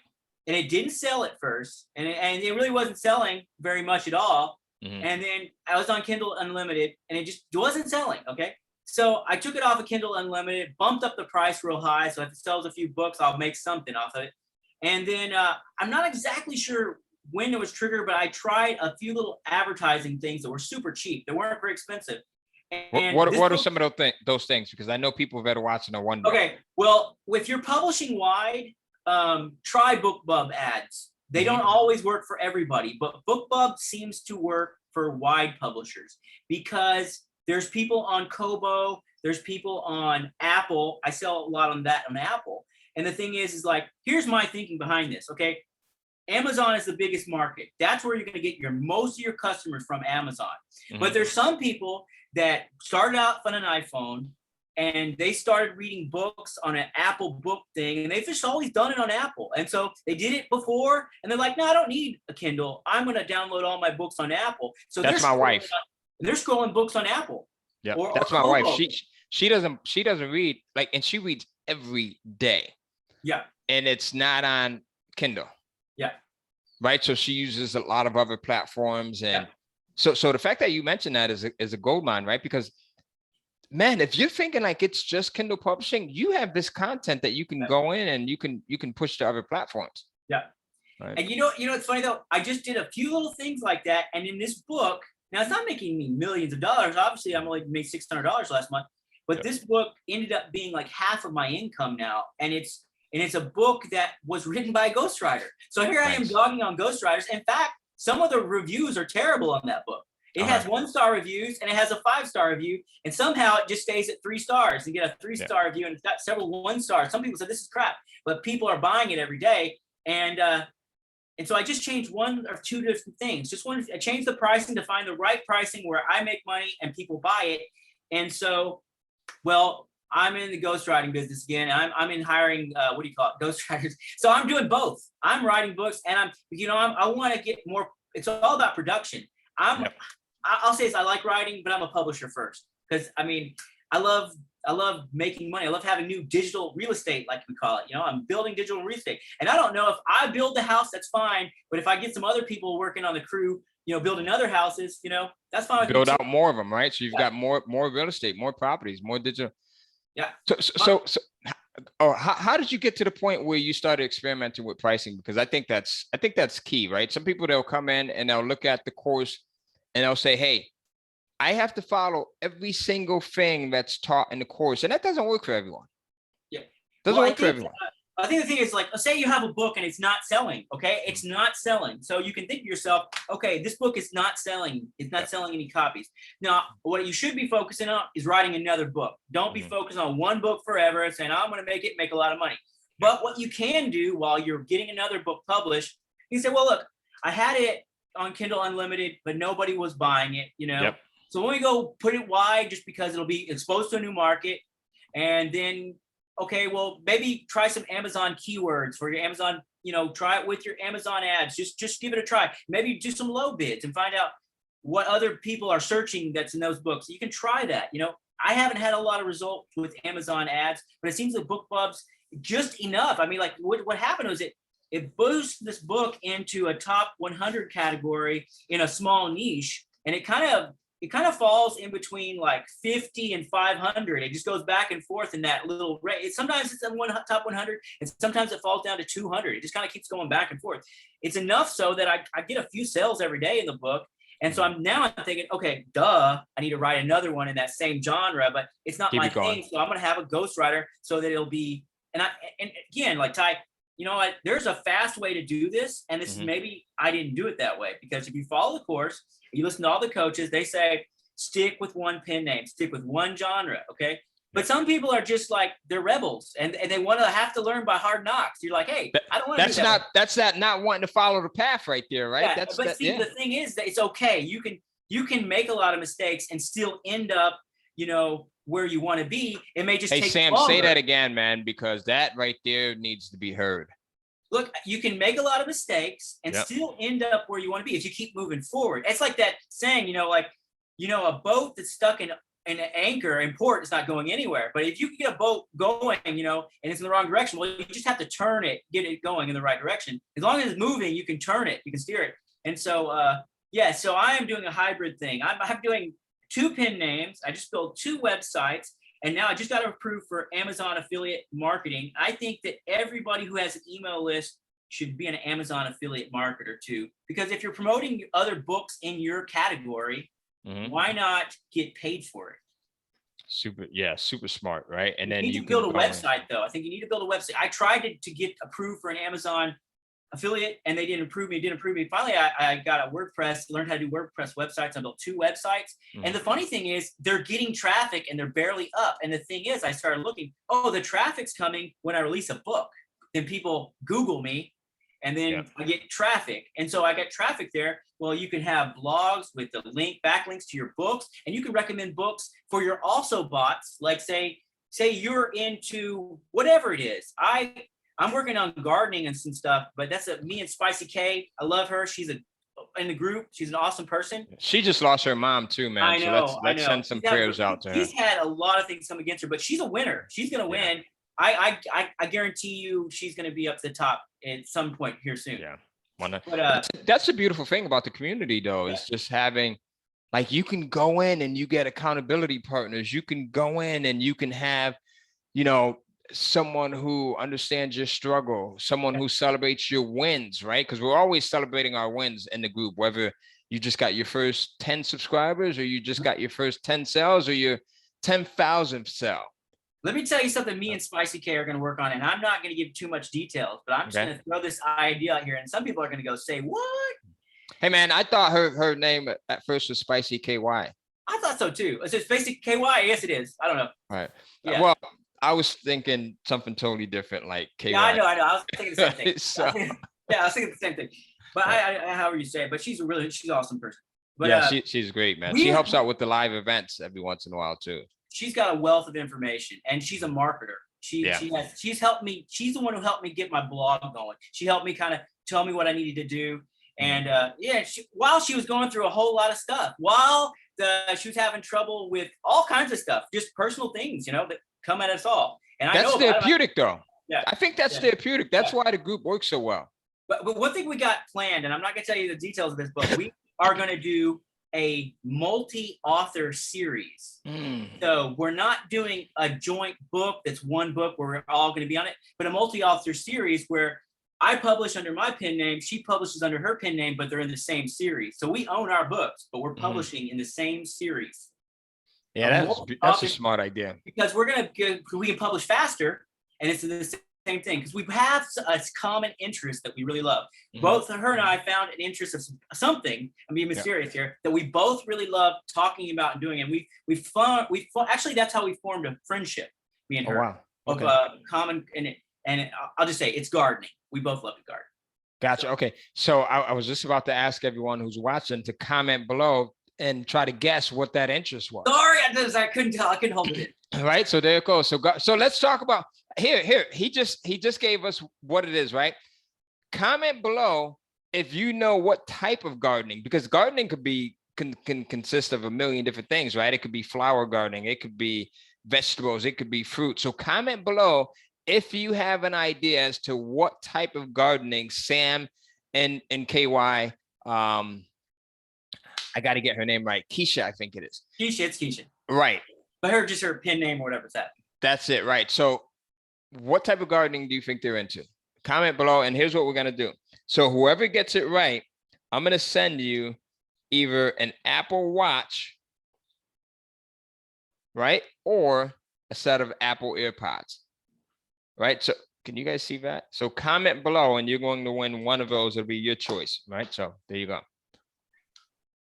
And it didn't sell at first, and it really wasn't selling very much at all. And then I was on Kindle Unlimited, and it just wasn't selling. Okay, so I took it off of Kindle Unlimited, bumped up the price real high, so if it sells a few books, I'll make something off of it. And then I'm not exactly sure when it was triggered, but I tried a few little advertising things that were super cheap. They weren't very expensive. And
what are some of those things? Because I know people that are watching are wondering.
Okay, well, if you're publishing wide, try BookBub ads. They don't always work for everybody, but BookBub seems to work for wide publishers because there's people on Kobo, there's people on Apple. I sell a lot on Apple. And the thing is like, here's my thinking behind this. Okay. Amazon is the biggest market. That's where you're going to get most of your customers from, Amazon. But there's some people that started out on an iPhone and they started reading books on an Apple book thing, and they've just always done it on Apple. And so they did it before, and they're like, no, I don't need a Kindle. I'm going to download all my books on Apple. So
that's my wife.
They're scrolling books on Apple.
Yeah, that's my wife. She doesn't read, like, and she reads every day. Yeah. And it's not on Kindle. Yeah. Right. So she uses a lot of other platforms. And so the fact that you mentioned that is a gold mine, right? Because, man, if you're thinking like it's just Kindle publishing, you have this content that you can go in and you can push to other platforms.
Yeah.
Right.
And it's funny though. I just did a few little things like that, and in this book, now it's not making me millions of dollars. Obviously, I'm only made $600 last month, but this book ended up being like half of my income now, and it's a book that was written by a ghostwriter. So here I am dogging on ghostwriters. In fact, some of the reviews are terrible on that book. It has 1-star reviews and it has a 5-star review, and somehow it just stays at 3 stars. You get a 3-star review and it's got several 1-stars. Some people say this is crap, but people are buying it every day. And so I just changed 1 or 2 different things. I changed the pricing to find the right pricing where I make money and people buy it. And so, well, I'm in the ghostwriting business again. I'm in hiring, ghostwriters. So I'm doing both. I'm writing books, and I want to get more. It's all about production. I'll say this, I like writing, but I'm a publisher first, because I love making money. I love having new digital real estate, like we call it. I'm building digital real estate, and I don't know if I build the house, that's fine. But if I get some other people working on the crew, building other houses, that's fine.
Build out more of them, right? So you've got more real estate, more properties, more digital.
Yeah.
So how did you get to the point where you started experimenting with pricing? Because I think that's key, right? Some people, they'll come in and they'll look at the course and they'll say, hey, I have to follow every single thing that's taught in the course. And that doesn't work for everyone.
Yeah.
Doesn't work for everyone.
I think the thing is, like, say you have a book and it's not selling. Okay. It's not selling. So you can think to yourself, okay, this book is not selling. It's not selling any copies. Now, what you should be focusing on is writing another book. Don't be focused on one book forever and saying, I'm going to make a lot of money. But what you can do while you're getting another book published, you say, well, look, I had it on Kindle Unlimited, but nobody was buying it, So when we go put it wide, just because it'll be exposed to a new market, and then, okay, well, maybe try some Amazon keywords for your Amazon, try it with your Amazon ads. Just give it a try. Maybe do some low bids and find out what other people are searching that's in those books. You can try that. I haven't had a lot of results with Amazon ads, but it seems that BookBub's just enough. What happened was it boosted this book into a top 100 category in a small niche, and it kind of falls in between like 50 and 500. It just goes back and forth in that little rate. Sometimes it's in top 100, and sometimes it falls down to 200. It just kind of keeps going back and forth. It's enough so that I get a few sales every day in the book. And so I'm thinking, okay, I need to write another one in that same genre, but it's not my thing. So I'm going to have a ghostwriter so that it'll be, and again, like Ty, what? There's a fast way to do this. And this is maybe I didn't do it that way, because if you follow the course, you listen to all the coaches, they say, stick with one pen name, stick with one genre. Okay. But some people are just like, they're rebels and they want to have to learn by hard knocks. You're like, hey, I don't want to do that.
That's not wanting to follow the path right there, right?
Yeah, the thing is that it's okay. You can make a lot of mistakes and still end up, where you want to be. It may just take
Sam,
longer.
say that again, man, because that right there needs to be heard.
Look, you can make a lot of mistakes and still end up where you want to be if you keep moving forward. It's like that saying, a boat that's stuck in an anchor in port is not going anywhere. But if you can get a boat going, and it's in the wrong direction, well, you just have to turn it, get it going in the right direction. As long as it's moving, you can turn it, you can steer it. And so, so I am doing a hybrid thing. I'm doing 2 pen names. I just built 2 websites. And now I just got approved for Amazon affiliate marketing. I think that everybody who has an email list should be an Amazon affiliate marketer too. Because if you're promoting other books in your category, why not get paid for it?
Super smart, right? And then
you need to build a website, though. I think you need to build a website. I tried to get approved for an Amazon affiliate, and they didn't approve me. Finally, I got a WordPress, learned how to do WordPress websites. I built 2 websites. And the funny thing is, they're getting traffic and they're barely up. And the thing is, I started looking, the traffic's coming when I release a book. Then people Google me, and then I get traffic. And so I got traffic there. Well, you can have blogs with the backlinks to your books, and you can recommend books for your also bots. Like say you're into whatever it is. I'm working on gardening and some stuff, but that's me and Spicy K. I love her. She's in the group. She's an awesome person.
She just lost her mom too, man.
I know.
So let's send some prayers out to her.
She's had a lot of things come against her, but she's a winner. She's going to win. I guarantee you she's going to be up to the top at some point here soon.
Yeah. But that's the beautiful thing about the community, though, is just having, like, you can go in and you get accountability partners. You can go in and you can have, someone who understands your struggle, someone who celebrates your wins, right? Because we're always celebrating our wins in the group, whether you just got your first 10 subscribers or you just got your first 10 sales or your 10,000th sale.
Let me tell you something me and Spicy K are going to work on, and I'm not going to give too much details, but I'm just going to throw this idea out here, and some people are going to go say, what?
Hey, man, I thought her name at first was Spicy KY.
I thought so, too. It's Spicy KY. Yes, it is. I don't know.
All right. Yeah. Well, I was thinking something totally different, like KY.
Yeah, I know. I was thinking the same thing.
So,
yeah, I was thinking the same thing. But however you say it, but she's an awesome person. But,
yeah, she's great, man. She helps out with the live events every once in a while, too.
She's got a wealth of information, and she's a marketer. She's helped me. She's the one who helped me get my blog going. She helped me kind of tell me what I needed to do. And while she was going through a whole lot of stuff, while she was having trouble with all kinds of stuff, just personal things, that come at us all. And
that's therapeutic, though.
Yeah,
I think that's therapeutic. That's why the group works so well.
But one thing we got planned, and I'm not going to tell you the details of this, but we are going to do a multi-author series. So we're not doing a joint book that's one book where we're all going to be on it, but a multi-author series where I publish under my pen name, she publishes under her pen name, but they're in the same series. So we own our books, but we're publishing in the same series.
Yeah, that's a smart idea.
Because we can publish faster, and it's the same thing, because we have a common interest that we really love. Both her and I found an interest of something. I'm being mysterious here, that we both really love talking about and doing. And we actually, that's how we formed a friendship, me and her.
Wow. Okay.
Of common, and I'll just say it's gardening. We both love to garden.
Gotcha. Okay. So I was just about to ask everyone who's watching to comment below and try to guess what that interest was.
Sorry, I couldn't tell. I couldn't hold it in.
Right. So there it goes. So let's talk about here. He just gave us what it is, right? Comment below if you know what type of gardening, because gardening can consist of a million different things, right? It could be flower gardening, it could be vegetables, it could be fruit. So comment below if you have an idea as to what type of gardening Sam and KY, I got to get her name right. Keisha, I think it is.
It's Keisha.
Right.
But just her pen name or whatever's that.
That's it. Right. So what type of gardening do you think they're into? Comment below. And here's what we're going to do. So whoever gets it right, I'm going to send you either an Apple Watch, right? Or a set of Apple AirPods, right? So can you guys see that? So comment below and you're going to win one of those. It'll be your choice, right? So there you go.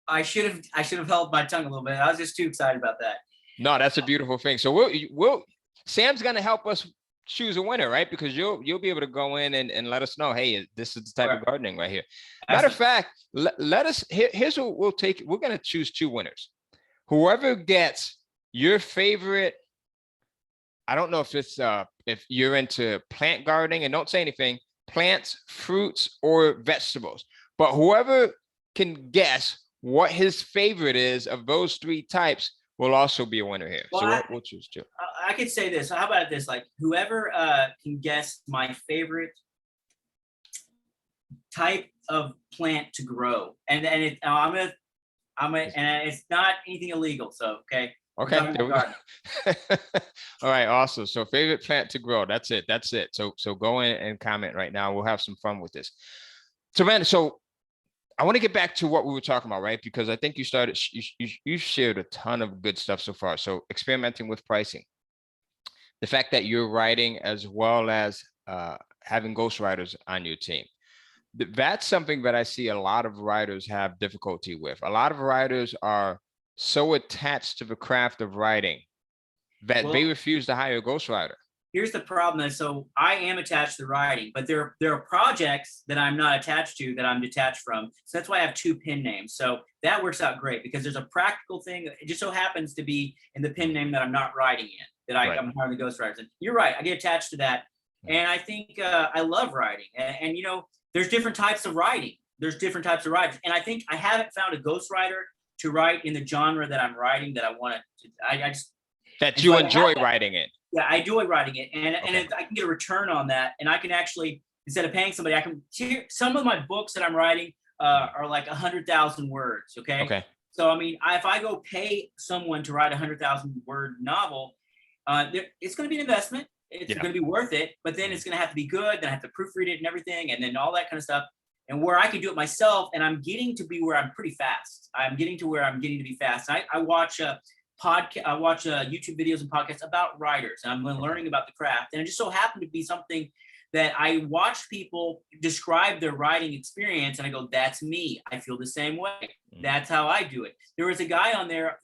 I should have held my tongue a little bit. I was just too excited about that.
No, that's a beautiful thing. So we'll Sam's going to help us choose a winner, right? Because you'll be able to go in and let us know, hey, this is the type of gardening right here. Matter of fact, let us, here's what we'll take. We're going to choose two winners. Whoever gets your favorite, I don't know if it's if you're into plant gardening, and don't say anything, plants, fruits, or vegetables, but whoever can guess what his favorite is of those three types will also be a winner here. Well, so we'll choose two.
I could say this. How about this? Like whoever can guess my favorite type of plant to grow, and it's not anything illegal. So okay.
Okay. There we go. All right. Awesome. So favorite plant to grow. That's it. So go in and comment right now. We'll have some fun with this. So man, I want to get back to what we were talking about, right? Because I think you shared a ton of good stuff so far. So experimenting with pricing, the fact that you're writing as well as having ghostwriters on your team. That's something that I see a lot of writers have difficulty with. A lot of writers are so attached to the craft of writing that they refuse to hire a ghostwriter.
Here's the problem. So I am attached to writing, but there are projects that I'm not attached to that I'm detached from. So that's why I have two pen names. So that works out great because there's a practical thing. It just so happens to be in the pen name that I'm not writing in, that I'm hiring the ghostwriters. And you're right. I get attached to that. And I think I love writing. And there's different types of writing. There's different types of writers. And I think I haven't found a ghostwriter to write in the genre that I'm writing that I want to. I just
that you enjoy writing it.
Yeah, I enjoy writing it, and I can get a return on that, and I can actually, instead of paying somebody, I can. Some of my books that I'm writing are like 100,000 words. Okay. So I mean, if I go pay someone to write a 100,000 word novel, it's going to be an investment. it's going to be worth it, but then it's going to have to be good. Then I have to proofread it and everything, and then all that kind of stuff. And where I can do it myself, and I'm getting to be where I'm pretty fast. I'm getting to where I'm getting to be fast. I watch YouTube videos and podcasts about writers, and I'm learning about the craft. And it just so happened to be something that I watch people describe their writing experience, and I go, that's me. I feel the same way. That's how I do it. There was a guy on there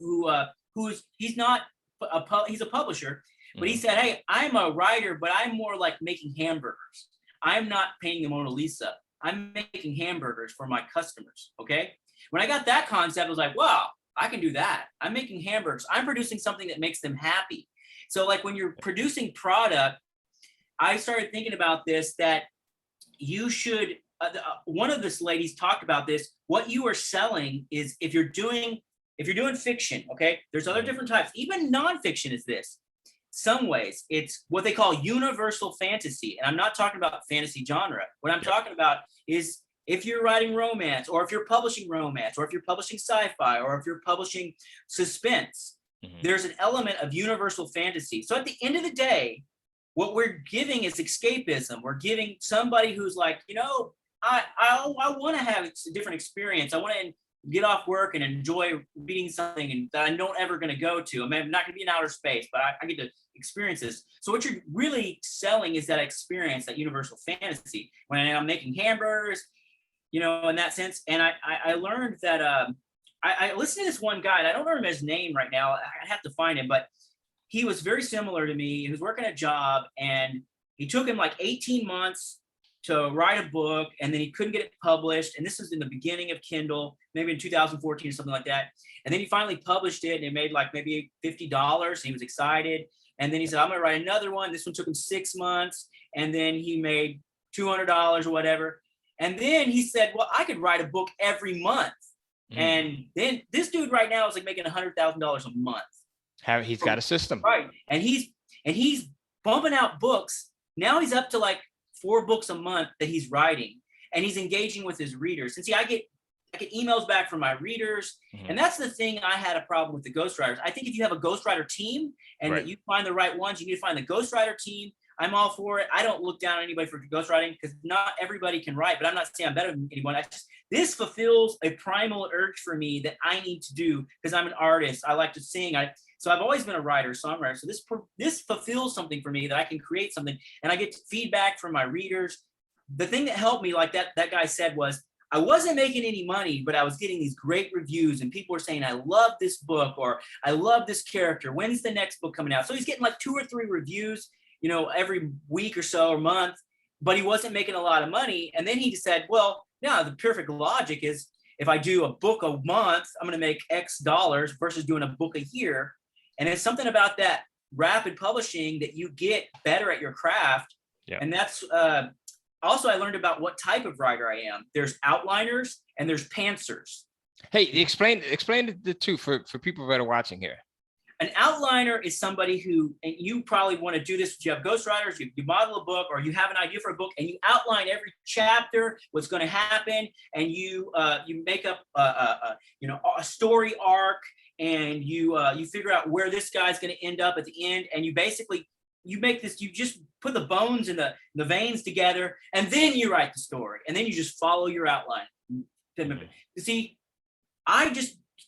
he's a publisher, but he said, hey, I'm a writer, but I'm more like making hamburgers. I'm not painting the Mona Lisa. I'm making hamburgers for my customers. Okay. When I got that concept, I was like, wow, I can do that. I'm making hamburgers. I'm producing something that makes them happy. So like when you're producing product, I started thinking about this, that you should, one of this ladies talked about this, what you are selling is, if you're doing fiction, okay, there's other different types, even nonfiction is this. Some ways it's what they call universal fantasy. And I'm not talking about fantasy genre. What I'm talking about is if you're writing romance, or if you're publishing romance, or if you're publishing sci-fi, or if you're publishing suspense, there's an element of universal fantasy. So at the end of the day, what we're giving is escapism. We're giving somebody who's like, I want to have a different experience. I want to get off work and enjoy reading something and that I'm not ever going to go to. I mean, I'm not going to be in outer space, but I get to experience this. So what you're really selling is that experience, that universal fantasy. When I'm making hamburgers, in that sense. And I learned that I listened to this one guy, and I don't remember his name right now. I have to find him, but he was very similar to me. He was working a job, and he took him like 18 months to write a book, and then he couldn't get it published. And this was in the beginning of Kindle, maybe in 2014 or something like that. And then he finally published it, and it made like maybe $50. And he was excited. And then he said, I'm going to write another one. This one took him 6 months. And then he made $200 or whatever. And then he said, well, I could write a book every month. And then this dude right now is like making $100,000 a month.
He's got a system.
Right. And he's bumping out books. Now he's up to like 4 books a month that he's writing, and he's engaging with his readers. And see, I get emails back from my readers. And that's the thing. I had a problem with the ghostwriters. I think if you have a ghostwriter team and that you find the right ones, you need to find the ghostwriter team. I'm all for it. I don't look down on anybody for ghostwriting, because not everybody can write, but I'm not saying I'm better than anyone. This fulfills a primal urge for me that I need to do, because I'm an artist. I like to sing. So I've always been a writer, songwriter. So this fulfills something for me, that I can create something, and I get feedback from my readers. The thing that helped me, like that guy said, was I wasn't making any money, but I was getting these great reviews, and people were saying, I love this book, or I love this character. When's the next book coming out? So he's getting like 2 or 3 reviews, every week or so or month, but he wasn't making a lot of money. And then he said, well, no, the perfect logic is, if I do a book a month, I'm going to make X dollars versus doing a book a year. And it's something about that rapid publishing that you get better at your craft. And that's also, I learned about what type of writer I am. There's outliners and there's pantsers.
Hey, explain the two for people that are watching here.
An outliner is somebody who, and you probably want to do this if you have ghostwriters, you model a book, or you have an idea for a book, and you outline every chapter, what's going to happen, and you make up a story arc, and you figure out where this guy's going to end up at the end, and you make this, you just put the bones and the veins together, and then you write the story, and then you just follow your outline. You see,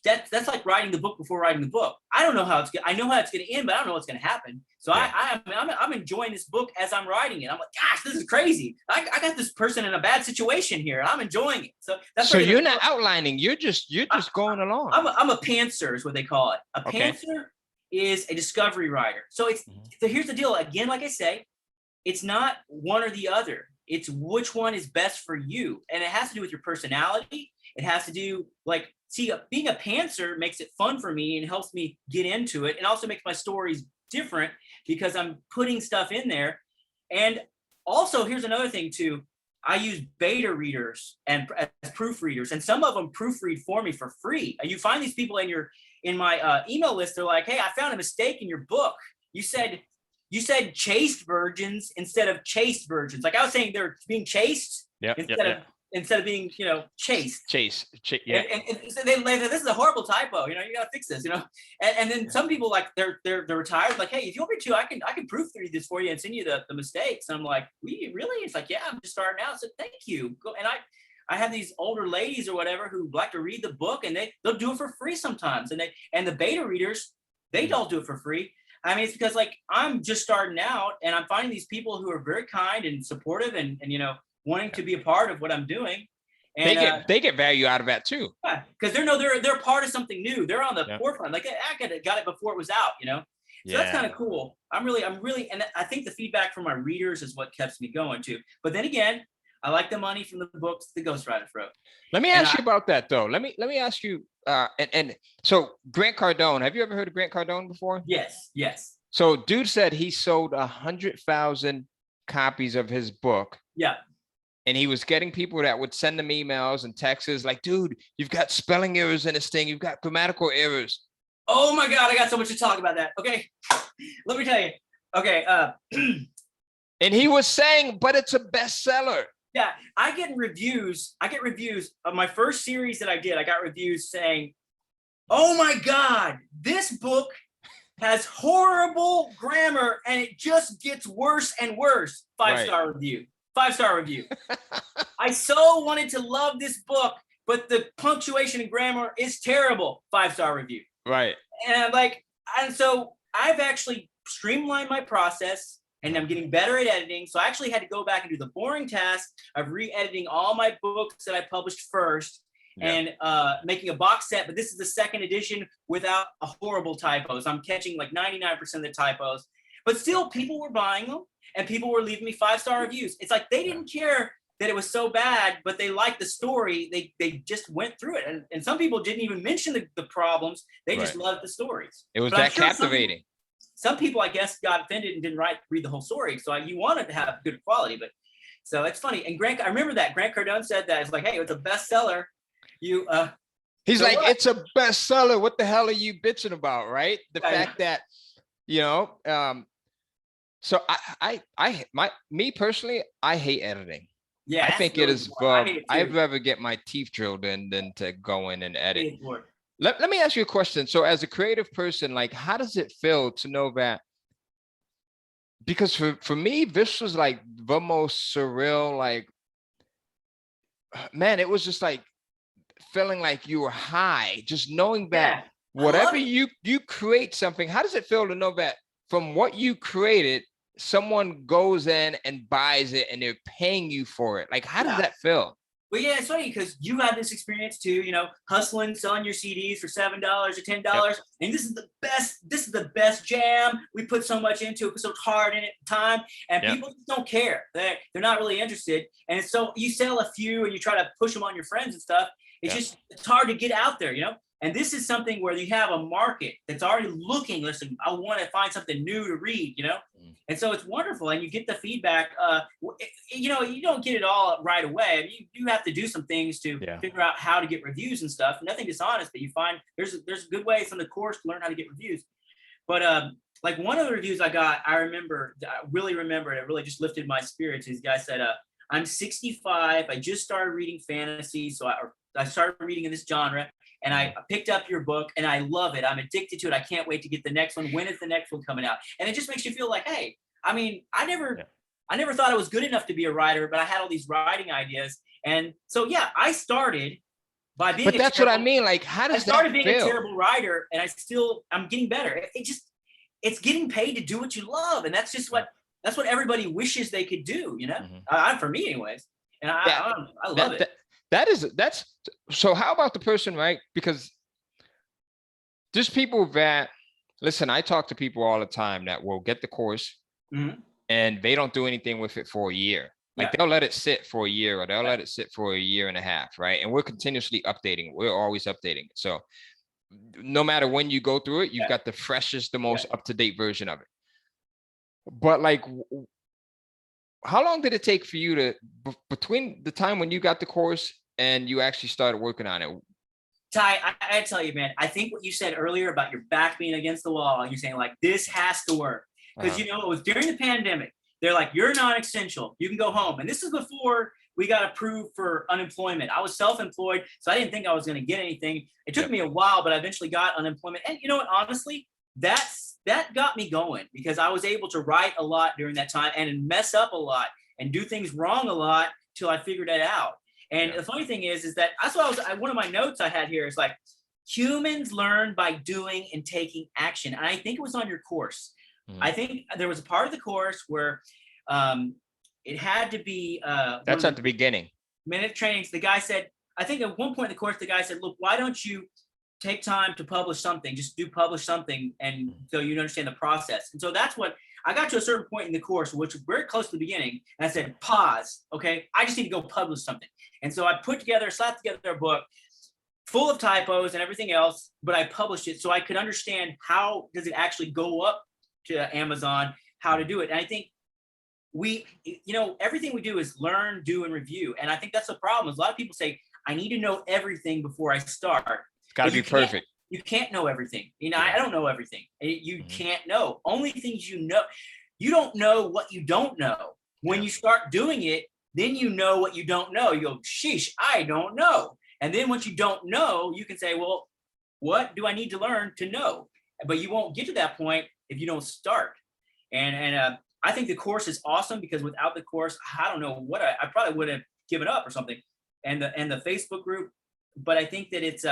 that's like writing the book before writing the book. I don't know how I know how it's going to end, but I don't know what's going to happen. So I'm enjoying this book as I'm writing it. I'm like, gosh, this is crazy. I got this person in a bad situation here, and I'm enjoying it. So you're
not outlining. You're just going along.
I'm a pantser is what they call it. A pantser is a discovery writer. So so here's the deal. Again, like I say, it's not one or the other. It's which one is best for you, and it has to do with your personality. It has to do being a pantser makes it fun for me and helps me get into it, and also makes my stories different because I'm putting stuff in there. And also, here's another thing too. I use beta readers and as proofreaders, and some of them proofread for me for free. You find these people in my email list. They're like, hey, I found a mistake in your book. You said chaste virgins instead of chaste virgins. Like I was saying, they're being chaste instead of instead of being, chased.
Yeah.
And so they say, this is a horrible typo. You gotta fix this. And then some people like they're retired. Like, hey, if you want me to, I can proofread this for you and send you the mistakes. And I'm like, really? It's like, yeah, I'm just starting out. So thank you. And I have these older ladies or whatever who like to read the book, and they'll do it for free sometimes. And the beta readers, they don't do it for free. I mean, it's because like I'm just starting out, and I'm finding these people who are very kind and supportive, and wanting to be a part of what I'm doing. And
they get value out of that too.
Yeah, because they're part of something new. They're on the forefront. Like I got it before it was out. So that's kind of cool. I'm really, and I think the feedback from my readers is what keeps me going too. But then again, I like the money from the books the ghostwriters wrote.
Let me ask you about that though. Let me ask you. And so Grant Cardone, have you ever heard of Grant Cardone before?
Yes.
So dude said he sold 100,000 copies of his book.
Yeah.
And he was getting people that would send him emails and texts like, dude, you've got spelling errors in this thing. You've got grammatical errors.
Oh my God, I got so much to talk about that. Okay, let me tell you. Okay.
And he was saying, but it's a bestseller.
Yeah, I get reviews of my first series that I did. I got reviews saying, oh my God, this book has horrible grammar and it just gets worse and worse. 5-star review. 5-star review. I so wanted to love this book, but the punctuation and grammar is terrible. 5-star review.
Right.
And so I've actually streamlined my process, and I'm getting better at editing. So I actually had to go back and do the boring task of re-editing all my books that I published first and making a box set. But this is the second edition without a horrible typos. I'm catching like 99% of the typos, but still people were buying them. And people were leaving me 5-star reviews. It's like they didn't care that it was so bad, but they liked the story. They just went through it. And some people didn't even mention the problems. They just loved the stories.
It was that captivating.
Some people, I guess, got offended and didn't read the whole story. So you wanted to have good quality. But so it's funny. And I remember that. Grant Cardone said that. It's like, hey, it's a bestseller.
He's so like, what? It's a bestseller. What the hell are you bitching about, right? The fact that, so me personally, I hate editing.
Yeah,
I think it is. I'd rather get my teeth drilled in than to go in and edit. Let me ask you a question. So as a creative person, like, how does it feel to know that? Because for me, this was like the most surreal, like, man, it was just like feeling like you were high, just knowing that whatever you create something. How does it feel to know that from what you created, someone goes in and buys it and they're paying you for it? Like, how does that feel?
Well, yeah, it's funny because you had this experience too, hustling, selling your CDs for $7 or $10. And this is the best jam. We put so much into it, put so hard in it, time, and people just don't care. They're not really interested. And so you sell a few and you try to push them on your friends and stuff. It's hard to get out there, And this is something where you have a market that's already looking, listen, I want to find something new to read, And so it's wonderful. And you get the feedback, you don't get it all right away. I mean, you have to do some things to figure out how to get reviews and stuff. Nothing dishonest, but you find there's good ways from the course to learn how to get reviews. But like one of the reviews I got, I really remember it. It really just lifted my spirits. This guy said, I'm 65. I just started reading fantasy. So I started reading in this genre. And I picked up your book and I love it. I'm addicted to it. I can't wait to get the next one. When is the next one coming out? And it just makes you feel like, hey, I mean, I never thought I was good enough to be a writer, but I had all these writing ideas. And so, I started by being,
but that's what I mean. Like, how does that feel? I started being a terrible writer
and I'm getting better. It's getting paid to do what you love. And that's what everybody wishes they could do, for me anyways. And I love it.
That's so how about the person, right? Because there's people that, listen, I talk to people all the time that will get the course and they don't do anything with it for a year. Like they'll let it sit for a year or they'll let it sit for a year and a half, right? And we're continuously updating it. We're always updating it. So no matter when you go through it, you've got the freshest, the most up-to-date version of it. But like, how long did it take for you to, between the time when you got the course and you actually started working on it?
Ty, I tell you, man, I think what you said earlier about your back being against the wall, and you're saying like, this has to work. Because, it was during the pandemic. They're like, you're non-essential. You can go home. And this is before we got approved for unemployment. I was self-employed, so I didn't think I was going to get anything. It took me a while, but I eventually got unemployment. And you know what, honestly, that got me going because I was able to write a lot during that time and mess up a lot and do things wrong a lot till I figured that out. And the funny thing is that that's what one of my notes I had here is like, humans learn by doing and taking action. And I think it was on your course. I think there was a part of the course where it had to be
that's at the beginning.
Minute trainings. The guy said, I think at one point in the course, the guy said, look, why don't you take time to publish something? Just publish something, and so you understand the process. And so that's what I got to a certain point in the course, which was very close to the beginning. And I said, pause. Okay, I just need to go publish something. And so I slapped together a book full of typos and everything else, but I published it so I could understand how does it actually go up to Amazon, how to do it. And I think everything we do is learn, do, and review. And I think that's the problem. Is a lot of people say, I need to know everything before I start.
It's got to be perfect.
You can't know everything. I don't know everything. You can't know. Only things you know. You don't know what you don't know. When you start doing it, then you know what you don't know. You go, sheesh, I don't know. And then once you don't know, you can say, well, what do I need to learn to know? But you won't get to that point if you don't start. And I think the course is awesome because without the course, I don't know what I probably would have given up or something. And the Facebook group, but I think that it's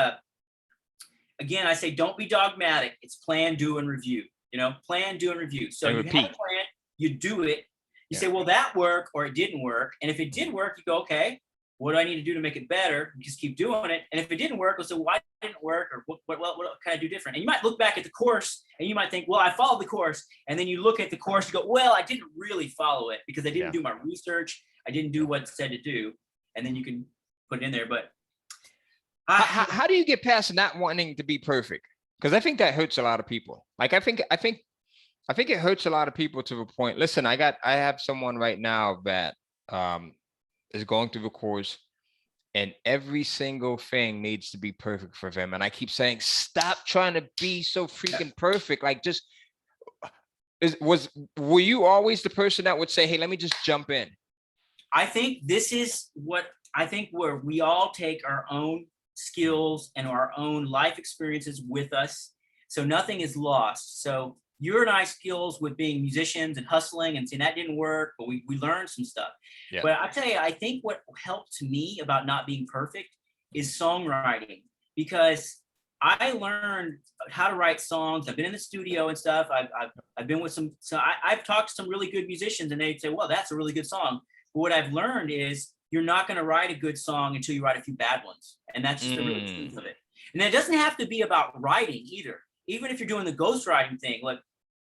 again, I say don't be dogmatic. It's plan, do, and review. Plan, do, and review. So you have a plan, you do it. You say, well, that worked or it didn't work. And if it did work, you go, okay, what do I need to do to make it better? You just keep doing it. And if it didn't work, we'll say, why didn't it work? Or what can I do different? And you might look back at the course and you might think, well, I followed the course. And then you look at the course and go, well, I didn't really follow it because I didn't do my research. I didn't do what it said to do. And then you can put it in there. But
how do you get past not wanting to be perfect? Because I think that hurts a lot of people. Like I think it hurts a lot of people to a point. Listen, I have someone right now that is going through the course, and every single thing needs to be perfect for them. And I keep saying, stop trying to be so freaking perfect. Like, just were you always the person that would say, hey, let me just jump in?
I think this is where we all take our own skills and our own life experiences with us. So nothing is lost. So your and I skills with being musicians and hustling and saying that didn't work, but we learned some stuff. Yeah. But I tell you, I think what helped me about not being perfect is songwriting, because I learned how to write songs. I've been in the studio and stuff. I've been with I've talked to some really good musicians, and they say, well, that's a really good song. But what I've learned is you're not going to write a good song until you write a few bad ones. And that's just the real truth of it. And it doesn't have to be about writing either. Even if you're doing the ghostwriting thing, like,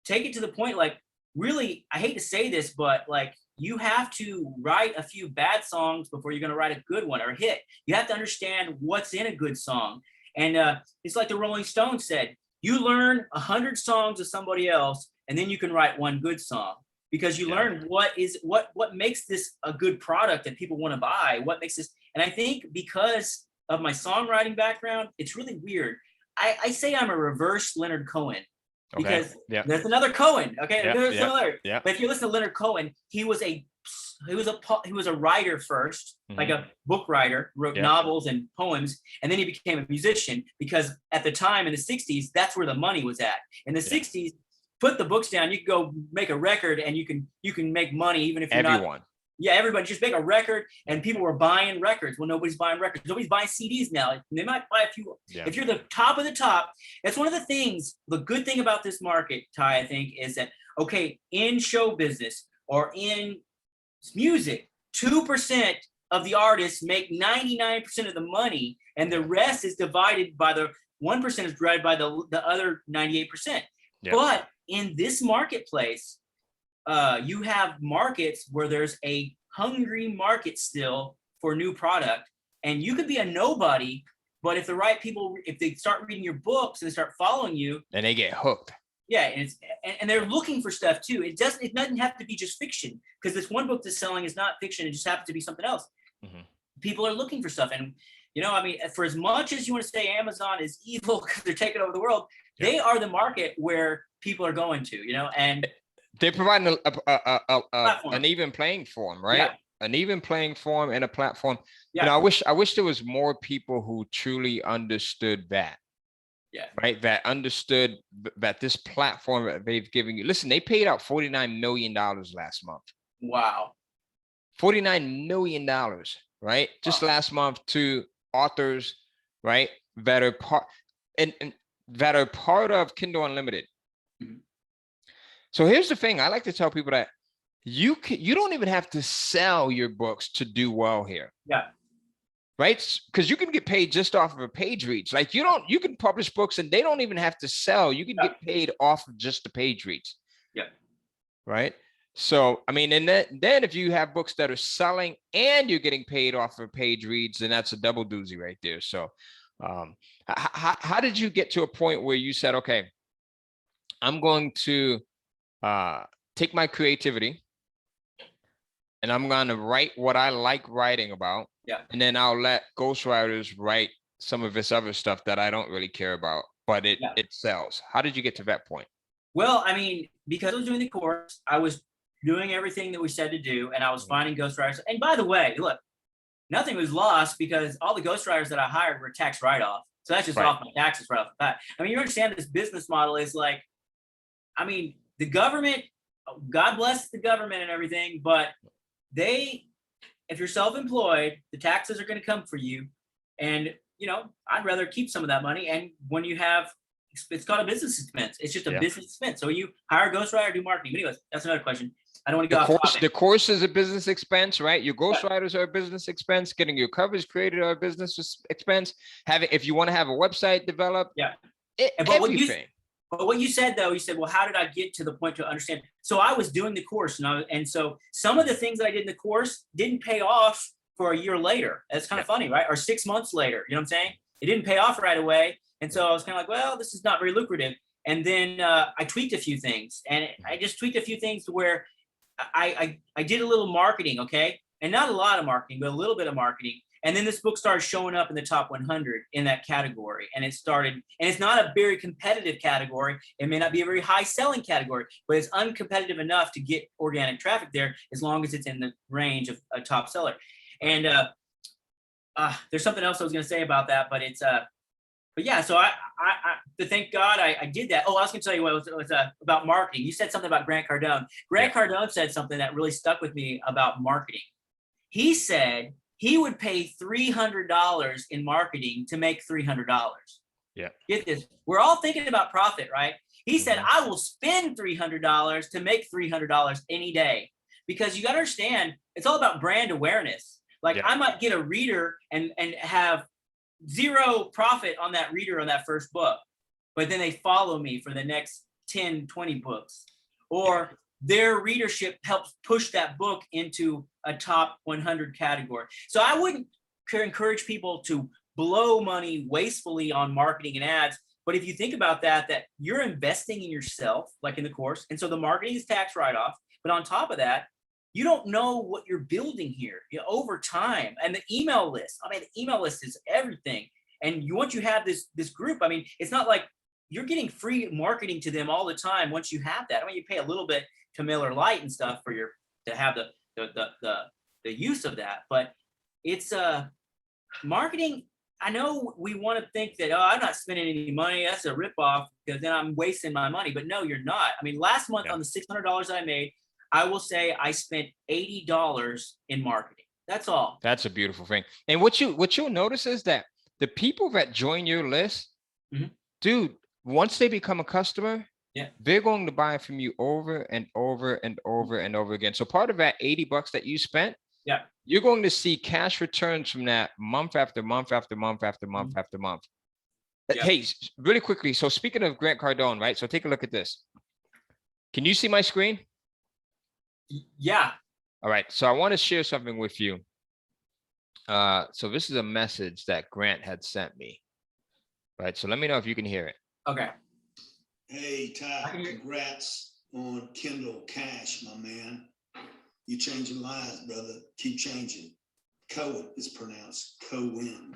take it to the point, like, really, I hate to say this, but like, you have to write a few bad songs before you're going to write a good one or a hit. You have to understand what's in a good song. And it's like the Rolling Stones said, you learn 100 songs of somebody else, and then you can write one good song, because you learn what makes this a good product that people want to buy, what makes this. And I think because of my songwriting background, it's really weird. I say I'm a reverse Leonard Cohen. Because there's another Cohen, okay? But if you listen to Leonard Cohen, he was a writer first, like a book writer, wrote novels and poems, and then he became a musician, because at the time in the 60s, that's where the money was at. In the 60s, put the books down, you can go make a record, and you can make money even if you're not. Everybody just make a record, and people were buying records. Well, nobody's buying records. Nobody's buying CDs now. They might buy a few. If you're the top of the top, that's one of the things. The good thing about this market, Ty, I think, is that, okay, in show business or in music, 2% of the artists make 99% of the money, and the rest is divided by the 1% is divided by the other 98%. But in this marketplace, you have markets where there's a hungry market still for new product, and you could be a nobody, but if the right people, if they start reading your books and they start following you,
then they get hooked.
And they're looking for stuff too. It doesn't have to be just fiction, because this one book that's selling is not fiction. It just happens to be something else. People are looking for stuff, and I mean, for as much as you want to say Amazon is evil because they're taking over the world, they are the market where people are going to, and they're
providing an even playing form, right? an even playing form and a platform.
Yeah.
You know, I wish there was more people who truly understood that.
Yeah.
Right. That understood that this platform that they've given you. Listen, they paid out $49 million last month.
Wow.
$49 million, right? Just last month to authors, right? That are part and that are part of Kindle Unlimited.
Mm-hmm.
So here's the thing. I like to tell people that you don't even have to sell your books to do well here.
Yeah.
Right? Because you can get paid just off of a page reads. Like you can publish books and they don't even have to sell. You can get paid off of just the page reads.
Yeah.
Right. So, I mean, and then if you have books that are selling and you're getting paid off of page reads, then that's a double doozy right there. So, how did you get to a point where you said, okay, I'm going to take my creativity and I'm going to write what I like writing about.
Yeah.
And then I'll let ghostwriters write some of this other stuff that I don't really care about, but it sells. How did you get to that point?
Well, I mean, because I was doing the course, I was doing everything that we said to do, and I was finding ghostwriters. And by the way, look, nothing was lost because all the ghostwriters that I hired were tax write-off. So that's just off my taxes right off the bat. I mean, you understand this business model is like, I mean, the government, God bless the government and everything, but if you're self-employed, the taxes are going to come for you. And, you know, I'd rather keep some of that money. And when you have, it's called a business expense. It's just a business expense. So you hire a ghostwriter, do marketing. But anyways, that's another question. I don't want to go off topic.
The course is a business expense, right? Your ghostwriters are a business expense. Getting your covers created are a business expense. If you want to have a website developed, everything.
But what you said, though, you said, well, how did I get to the point to understand? So I was doing the course, and so some of the things that I did in the course didn't pay off for a year later. That's kind of funny, right? Or 6 months later, you know what I'm saying? It didn't pay off right away. And so I was kind of like, well, this is not very lucrative. And then I tweaked a few things, and I just tweaked a few things to where I did a little marketing, okay? And not a lot of marketing, but a little bit of marketing. And then this book started showing up in the top 100 in that category. And it's not a very competitive category. It may not be a very high selling category, but it's uncompetitive enough to get organic traffic there as long as it's in the range of a top seller. And there's something else I was going to say about that, but yeah, so I to thank God I did that. Oh, I was going to tell you what it was about marketing. You said something about Grant Cardone. Grant Cardone said something that really stuck with me about marketing. He said he would pay $300 in marketing to make $300.
Yeah.
Get this. We're all thinking about profit, right? He said, I will spend $300 to make $300 any day, because you got to understand, it's all about brand awareness. Like I might get a reader and have zero profit on that reader on that first book, but then they follow me for the next 10, 20 books, or their readership helps push that book into a top 100 category. So I wouldn't encourage people to blow money wastefully on marketing and ads. But if you think about that you're investing in yourself, like in the course. And so the marketing is tax write-off. But on top of that, you don't know what you're building here over time. And the email list, I mean, the email list is everything. And once you have this group, I mean, it's not like you're getting free marketing to them all the time. Once you have that, I mean, you pay a little bit to Miller Lite and stuff to have the use of that. But it's marketing. I know we want to think that, I'm not spending any money. That's a ripoff because then I'm wasting my money. But no, you're not. I mean, last month on the $600 that I made, I will say I spent $80 in marketing. That's all.
That's a beautiful thing. And what you'll notice is that the people that join your list, dude, once they become a customer, they're going to buy from you over and over and over and over again. So part of that $80 that you spent, you're going to see cash returns from that month after month after month after month after month. Hey, really quickly. So speaking of Grant Cardone, right? So take a look at this. Can you see my screen?
Yeah.
All right. So I want to share something with you. So this is a message that Grant had sent me. Right. So let me know if you can hear it.
Okay.
Hey, Ty, congrats on Kindle Cash, my man. You're changing lives, brother. Keep changing. Co is pronounced co-win.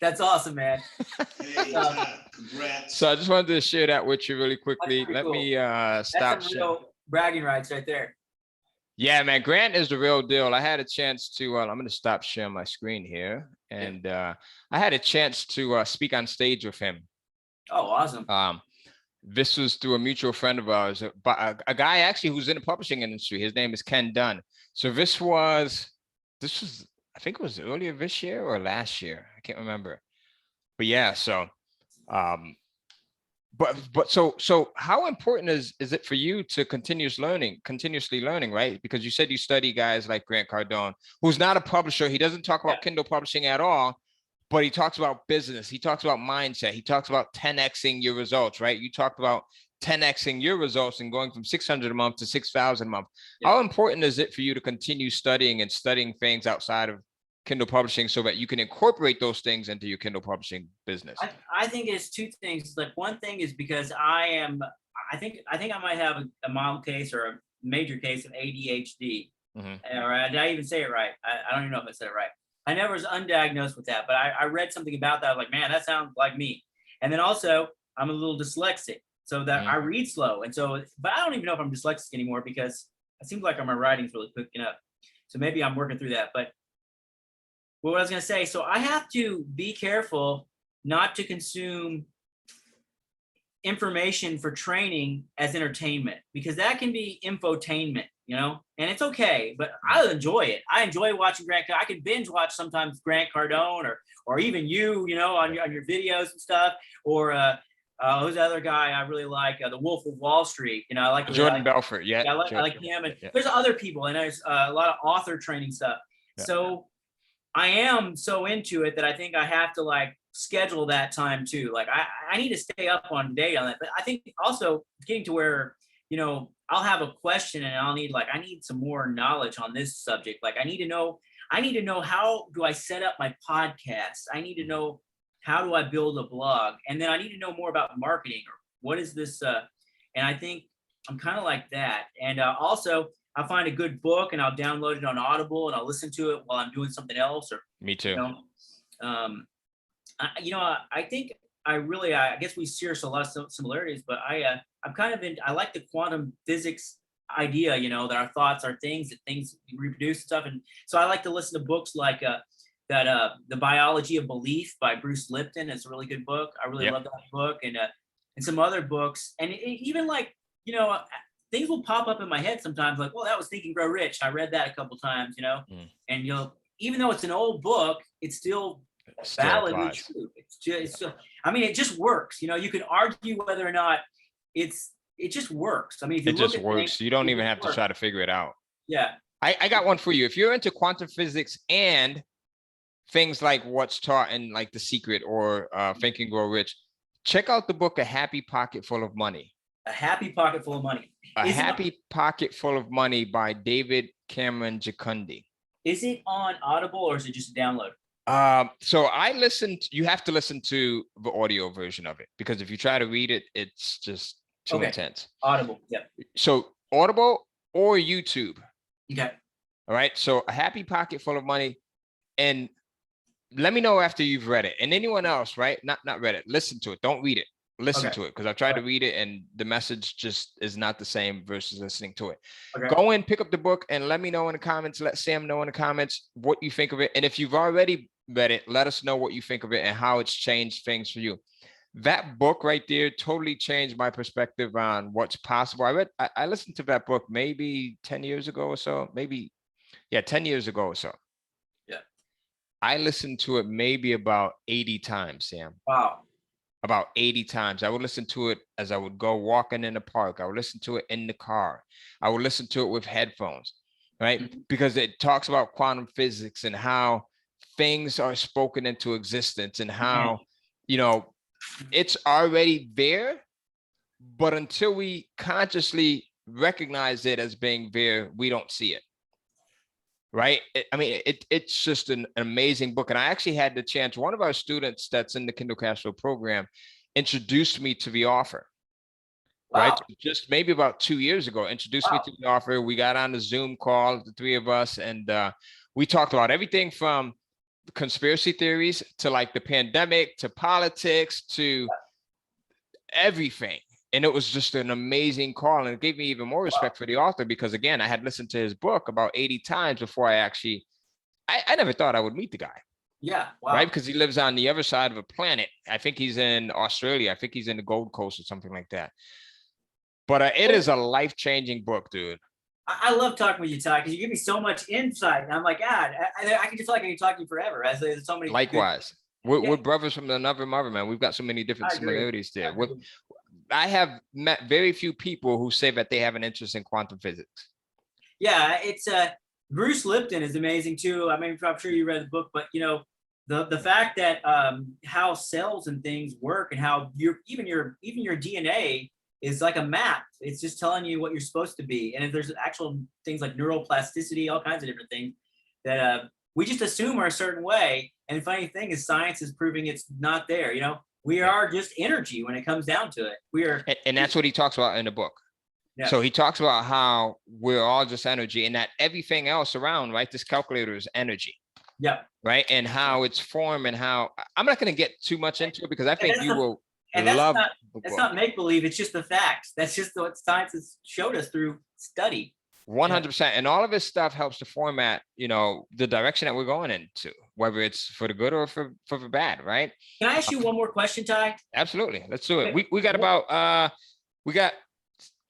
That's awesome, man.
Hey, Ty, congrats.
So I just wanted to share that with you really quickly. Let me stop.
That's some real bragging rights right there.
Yeah, man, Grant is the real deal. I had a chance to, I'm going to stop sharing my screen here. And I had a chance to speak on stage with him.
Oh, awesome.
This was through a mutual friend of ours, a guy actually who's in the publishing industry. His name is Ken Dunn. So this was, I think it was earlier this year or last year. I can't remember. But yeah, so, so how important is it for you to continuously learning, right? Because you said you study guys like Grant Cardone, who's not a publisher. He doesn't talk about Kindle publishing at all, but he talks about business. He talks about mindset. He talks about 10xing your results, right? You talked about 10xing your results and going from 600 a month to 6,000 a month. Yeah. How important is it for you to continue studying things outside of Kindle publishing so that you can incorporate those things into your Kindle publishing business?
I think it's two things. Like, one thing is because I think I might have a mild case or a major case of ADHD. Mm-hmm. Or did I even say it right? I don't even know if I said it right. I never was undiagnosed with that, but I read something about that. I was like, man, that sounds like me. And then also I'm a little dyslexic, so that I read slow. And so, but I don't even know if I'm dyslexic anymore because it seems like my writing's really picking up. So maybe I'm working through that. But what I was going to say, so I have to be careful not to consume information for training as entertainment, because that can be infotainment, and it's okay, but I enjoy it. I enjoy watching Grant. I can binge watch sometimes Grant Cardone or even you, on your videos and stuff, or who's the other guy I really like, the Wolf of Wall Street. I like
Jordan Belfort. Yeah,
I like him, and there's other people, and there's a lot of author training stuff. Yeah. So I am so into it that I think I have to schedule that time too. Like I need to stay up on date on that. But I think also getting to where, I'll have a question and I need some more knowledge on this subject. Like I need to know how do I set up my podcast? I need to know how do I build a blog? And then I need to know more about marketing, or what is this? And I think I'm kind of like that. And also I'll find a good book and I'll download it on Audible and I'll listen to it while I'm doing something else. Or
me too.
I think I guess we share a lot of similarities, but I'm kind of I like the quantum physics idea, that our thoughts are things, that things reproduce stuff. And so I like to listen to books like The Biology of Belief by Bruce Lipton. It's a really good book. I really love that book, and some other books. And even things will pop up in my head sometimes, like, well, that was Think and Grow Rich. I read that a couple times, and even though it's an old book, it's still valid and true. It just works. You can argue whether or not it just works. I mean, if you
it
look
just
at
works.
things,
You don't even have to try to figure it out.
Yeah.
I got one for you. If you're into quantum physics and things like what's taught in like The Secret or Think and Grow Rich, check out the book A Happy Pocket Full of Money.
A Happy Pocket Full of Money.
A Happy Pocket Full of Money by David Cameron Jacundi.
Is it on Audible or is it just a download?
So you have to listen to the audio version of it, because if you try to read it, it's just too intense.
Audible, yeah.
So Audible or YouTube.
Okay.
All right. So A Happy Pocket Full of Money, and let me know after you've read it. And anyone else, right? Not read it. Listen to it. Don't read it. Listen to it, because I've tried to read it and the message just is not the same versus listening to it. Okay. Go in, pick up the book, and let me know in the comments. Let Sam know in the comments what you think of it. And if you've already read it, let us know what you think of it and how it's changed things for you. That book right there totally changed my perspective on what's possible. I listened to that book maybe 10 years ago or so. 10 years ago or so.
Yeah.
I listened to it maybe about 80 times, Sam.
Wow.
About 80 times. I would listen to it as I would go walking in the park. I would listen to it in the car. I would listen to it with headphones, right? Mm-hmm. Because it talks about quantum physics and how things are spoken into existence and how, it's already there, but until we consciously recognize it as being there, we don't see it. Right. It's just an amazing book. And I actually had the chance, one of our students that's in the Kindle Cashflow program introduced me to the offer. Wow. Right. Just maybe about 2 years ago, introduced me to the offer. We got on the Zoom call, the three of us, and we talked about everything from conspiracy theories to like the pandemic, to politics, to everything. And it was just an amazing call. And it gave me even more respect for the author because, again, I had listened to his book about 80 times before I never thought I would meet the guy.
Yeah. Wow.
Right. Because he lives on the other side of a planet. I think he's in Australia. I think he's in the Gold Coast or something like that. But it is a life-changing book, dude.
I love talking with you, Ty, because you give me so much insight. And I'm like, God, I can just feel like I can talk to you forever. As there's so many.
Likewise. We're brothers from another mother, man. We've got so many different similarities there. I have met very few people who say that they have an interest in quantum physics.
Yeah, it's Bruce Lipton is amazing too. I mean, I'm sure you read the book, but you know, the fact that how cells and things work and how even your DNA is like a map. It's just telling you what you're supposed to be. And if there's actual things like neuroplasticity, all kinds of different things that we just assume are a certain way. And the funny thing is science is proving it's not there. You know, we are just energy when it comes down to it. We are. And
that's what he talks about in the book.
Yeah.
So he talks about how we're all just energy and that everything else around, right? This calculator is energy.
Yeah.
Right. And how it's formed and how I'm not going to get too much into it because I think you will.
And that's not make-believe. It's just the facts. That's just what science has showed us through study.
100%. And all of this stuff helps to format, you know, the direction that we're going into, whether it's for the good or for the bad. Right.
Can I ask you one more question, Ty?
Absolutely. Let's do it. We got about we got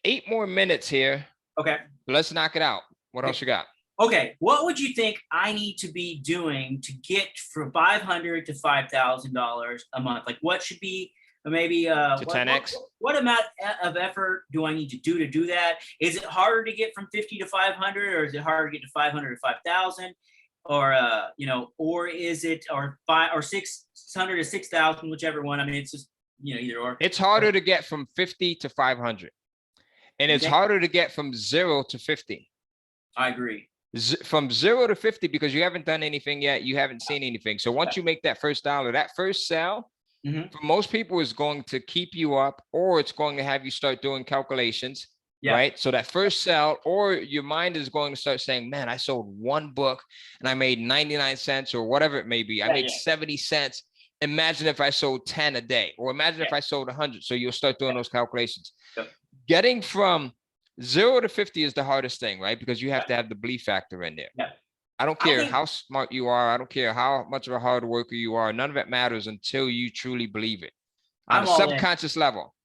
8 more minutes here.
Okay.
Let's knock it out. What else you got?
Okay. What would you think I need to be doing to get from $500 to $5,000 a month? Like what should be maybe
to 10x?
What amount of effort do I need to do that? Is it harder to get from 50 to 500, or is it harder to get to 500 to 5,000, or you know, or is it or 600 to 6,000, whichever one? I mean, it's just, you know, either or.
It's harder to get from 50 to 500, and it's harder to get from 0 to 50.
I agree.
From 0 to 50 because you haven't done anything yet, you haven't seen anything. So once you make that first dollar, that first sale. For most people is going to keep you up, or it's going to have you start doing calculations, right? So that first sell, or your mind is going to start saying, man, I sold 1 book and I made 99 cents or whatever it may be. I made 70 cents. Imagine if I sold 10 a day, or imagine if I sold 100. So you'll start doing those calculations. Getting from 0 to 50 is the hardest thing, right? Because you have to have the belief factor in there. I don't care how smart you are. I don't care how much of a hard worker you are. None of it matters until you truly believe it on a subconscious level,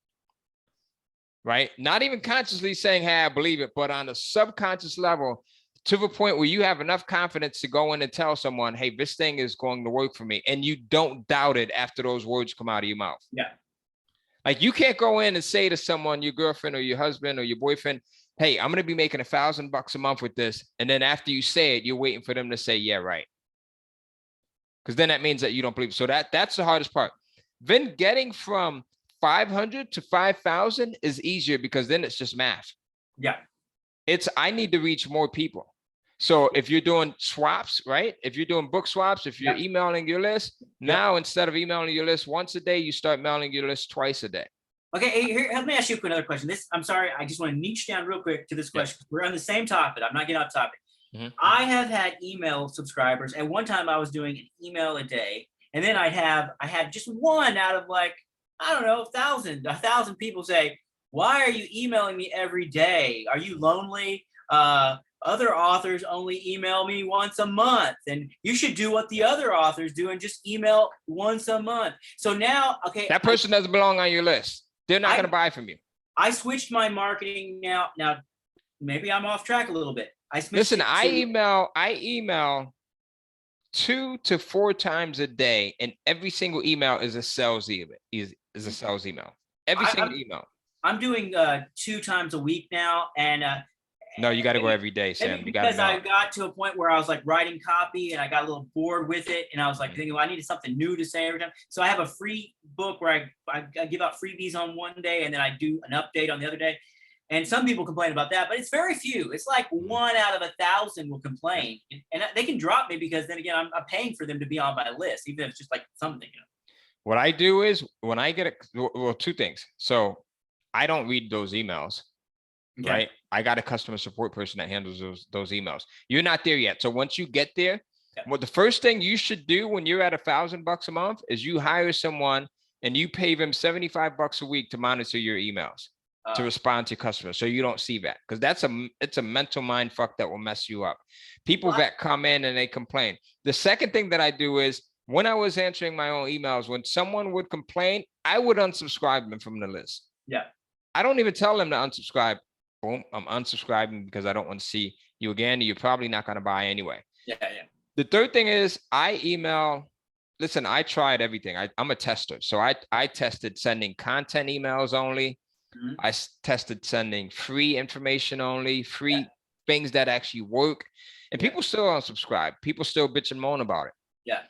right? Not even consciously saying, hey, I believe it, but on a subconscious level to the point where you have enough confidence to go in and tell someone, hey, this thing is going to work for me. And you don't doubt it after those words come out of your mouth.
Yeah.
Like you can't go in and say to someone, your girlfriend or your husband or your boyfriend, hey, I'm going to be making $1,000 a month with this. And then after you say it, you're waiting for them to say, yeah, right. Because then that means that you don't believe it. So that's the hardest part. Then getting from 500 to 5,000 is easier because then it's just math.
Yeah.
I need to reach more people. So if you're doing swaps, right? If you're doing book swaps, if you're emailing your list, now instead of emailing your list once a day, you start mailing your list twice a day.
Okay, here, let me ask you another question. I'm sorry, I just want to niche down real quick to this question. We're on the same topic. I'm not getting off topic. I have had email subscribers. At one time, I was doing an email a day, and then I had just one out of like, I don't know, 1,000 people say, why are you emailing me every day? Are you lonely? Other authors only email me once a month, and you should do what the other authors do and just email once a month. So now, okay.
That person doesn't belong on your list. They're not going to buy from you.
I switched my marketing now. Now, maybe I'm off track a little bit.
I email 2 to 4 times a day, and every single email is a sales email. Is a sales email. Every single email.
I'm doing 2 times a week now, and
no, you got to go every day, Sam.
Because I got to a point where I was like writing copy, and I got a little bored with it, and I was like thinking, well, I needed something new to say every time. So I have a free book where I give out freebies on one day, and then I do an update on the other day. And some people complain about that, but it's very few. It's like 1 out of 1,000 will complain, and they can drop me because then again, I'm paying for them to be on my list, even if it's just like something. You know?
What I do is when I get well, 2 things. So I don't read those emails. Okay. Right. I got a customer support person that handles those emails. You're not there yet. So once you get there, what the first thing you should do when you're at $1,000 a month is you hire someone and you pay them $75 a week to monitor your emails, to respond to customers, so you don't see that, because it's a mental mind fuck that will mess you up. People that come in and they complain. The second thing that I do is, when I was answering my own emails, when someone would complain, I would unsubscribe them from the list.
Yeah.
I don't even tell them to unsubscribe. Boom, I'm unsubscribing because I don't want to see you again. You're probably not going to buy anyway.
Yeah.
The third thing is, I email. Listen, I tried everything. I'm a tester. So I tested sending content emails only.
Mhm.
I tested sending free information only, free things that actually work. And people still unsubscribe. People still bitch and moan about it.
Yeah.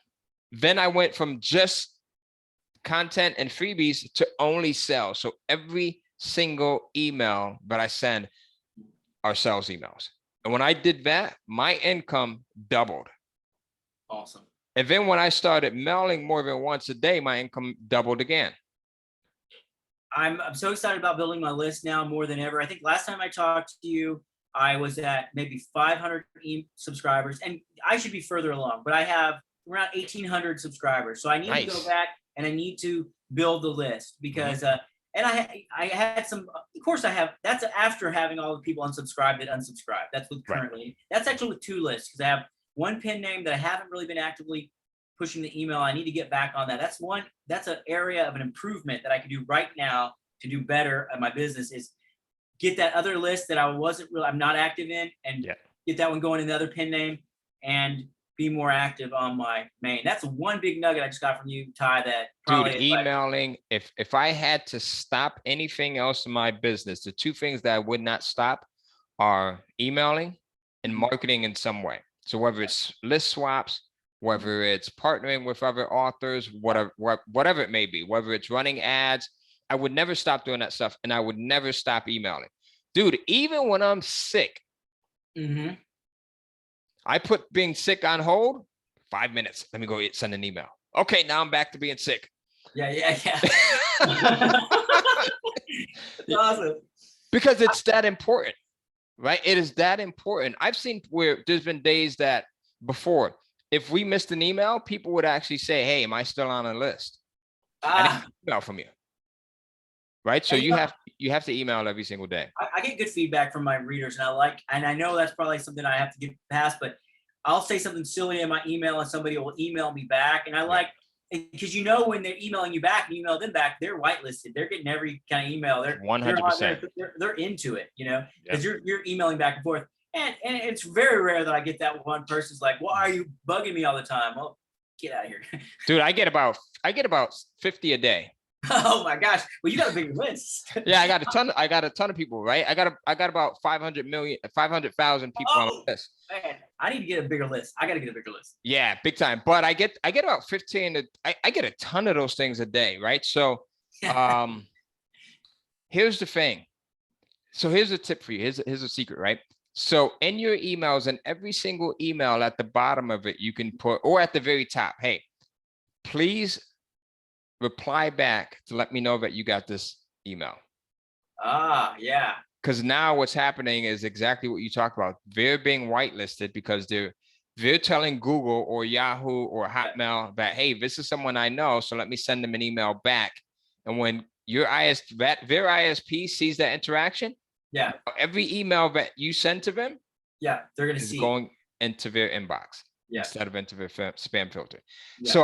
Then I went from just content and freebies to only sales. So every single email that I send are sales emails. And when I did that, my income doubled.
Awesome.
And then when I started mailing more than once a day, my income doubled again.
I'm so excited about building my list now more than ever. I think last time I talked to you, I was at maybe 500 subscribers, and I should be further along, but I have around 1,800 subscribers. So I need to go back and I need to build the list, because, and I had some, of course I have, that's after having all the people unsubscribe that unsubscribe. That's with currently, that's actually with 2 lists, because I have one pin name that I haven't really been actively pushing the email. I need to get back on that. That's an area of an improvement that I can do right now to do better at my business, is get that other list that I'm not active in, and get that one going in the other pin name, and be more active on my main. That's one big nugget I just got from you, Ty, that probably—
Dude, emailing, if I had to stop anything else in my business, the 2 things that I would not stop are emailing and marketing in some way. So whether it's list swaps, whether it's partnering with other authors, whatever it may be, whether it's running ads, I would never stop doing that stuff, and I would never stop emailing. Dude, even when I'm sick, I put being sick on hold. 5 minutes. Let me go send an email. Okay, now I'm back to being sick.
Yeah. That's awesome.
Because it's that important, right? It is that important. I've seen where there's been days that before, if we missed an email, people would actually say, "Hey, am I still on a list?" I need an email from you, right? So you have to email every single day.
I get good feedback from my readers, and I know that's probably something I have to get past, but I'll say something silly in my email and somebody will email me back, and I like, because when they're emailing you back and you email them back, they're whitelisted. They're getting every kind of email. They're
100%.
They're into it, because you're emailing back and forth. And it's very rare that I get that one person's like, "Why are you bugging me all the time?" Well, get out of here.
Dude, I get about 50 a day.
Oh my gosh. Well, you got a big list.
Yeah, I got a ton of people, right? I got about 500,000 people on my list.
Man, I need to get a bigger list. I got to get a bigger list.
Yeah, big time. But I get about 15 I get a ton of those things a day, right? So here's the thing. So here's a tip for you. Here's a secret, right? So in your emails, and every single email at the bottom of it, you can put, or at the very top, "Hey, please reply back to let me know that you got this email."
Yeah.
Because now what's happening is exactly what you talked about. They're being whitelisted because they're telling Google or Yahoo or Hotmail that, "Hey, this is someone I know, so let me send them an email back." And when their ISP sees that interaction, every email that you send to them,
they're going to see
going into their inbox instead of into their spam filter. So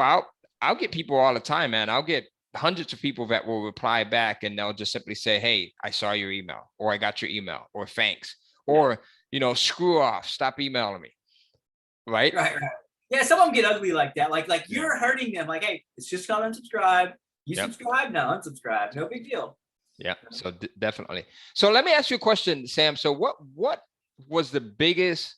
I'll get people all the time, man. I'll get hundreds of people that will reply back, and they'll just simply say, "Hey, I saw your email," or "I got your email," or "Thanks," or "Screw off, stop emailing me." Right?
Yeah, some of them get ugly like that. Like you're hurting them. Like, "Hey, it's just called unsubscribe. You subscribe now, unsubscribe. No big deal."
Yeah, so definitely. So let me ask you a question, Sam. So what was the biggest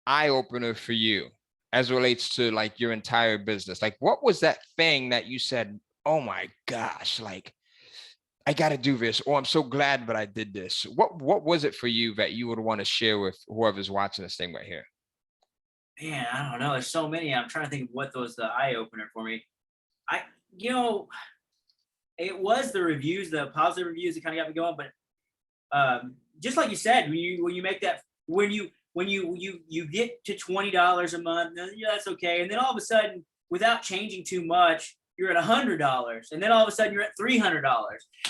eye opener for you as relates to like your entire business? Like, what was that thing that you said, "Oh my gosh, like I got to do this," or "I'm so glad that I did this"? What was it for you that you would want to share with whoever's watching this thing right here?
Man, I don't know. There's so many. I'm trying to think of what was the eye opener for me. It was the reviews, the positive reviews that kind of got me going. But just like you said, when you make that, when you get to $20 a month, that's okay. And then all of a sudden, without changing too much, you're at $100, and then all of a sudden you're at $300,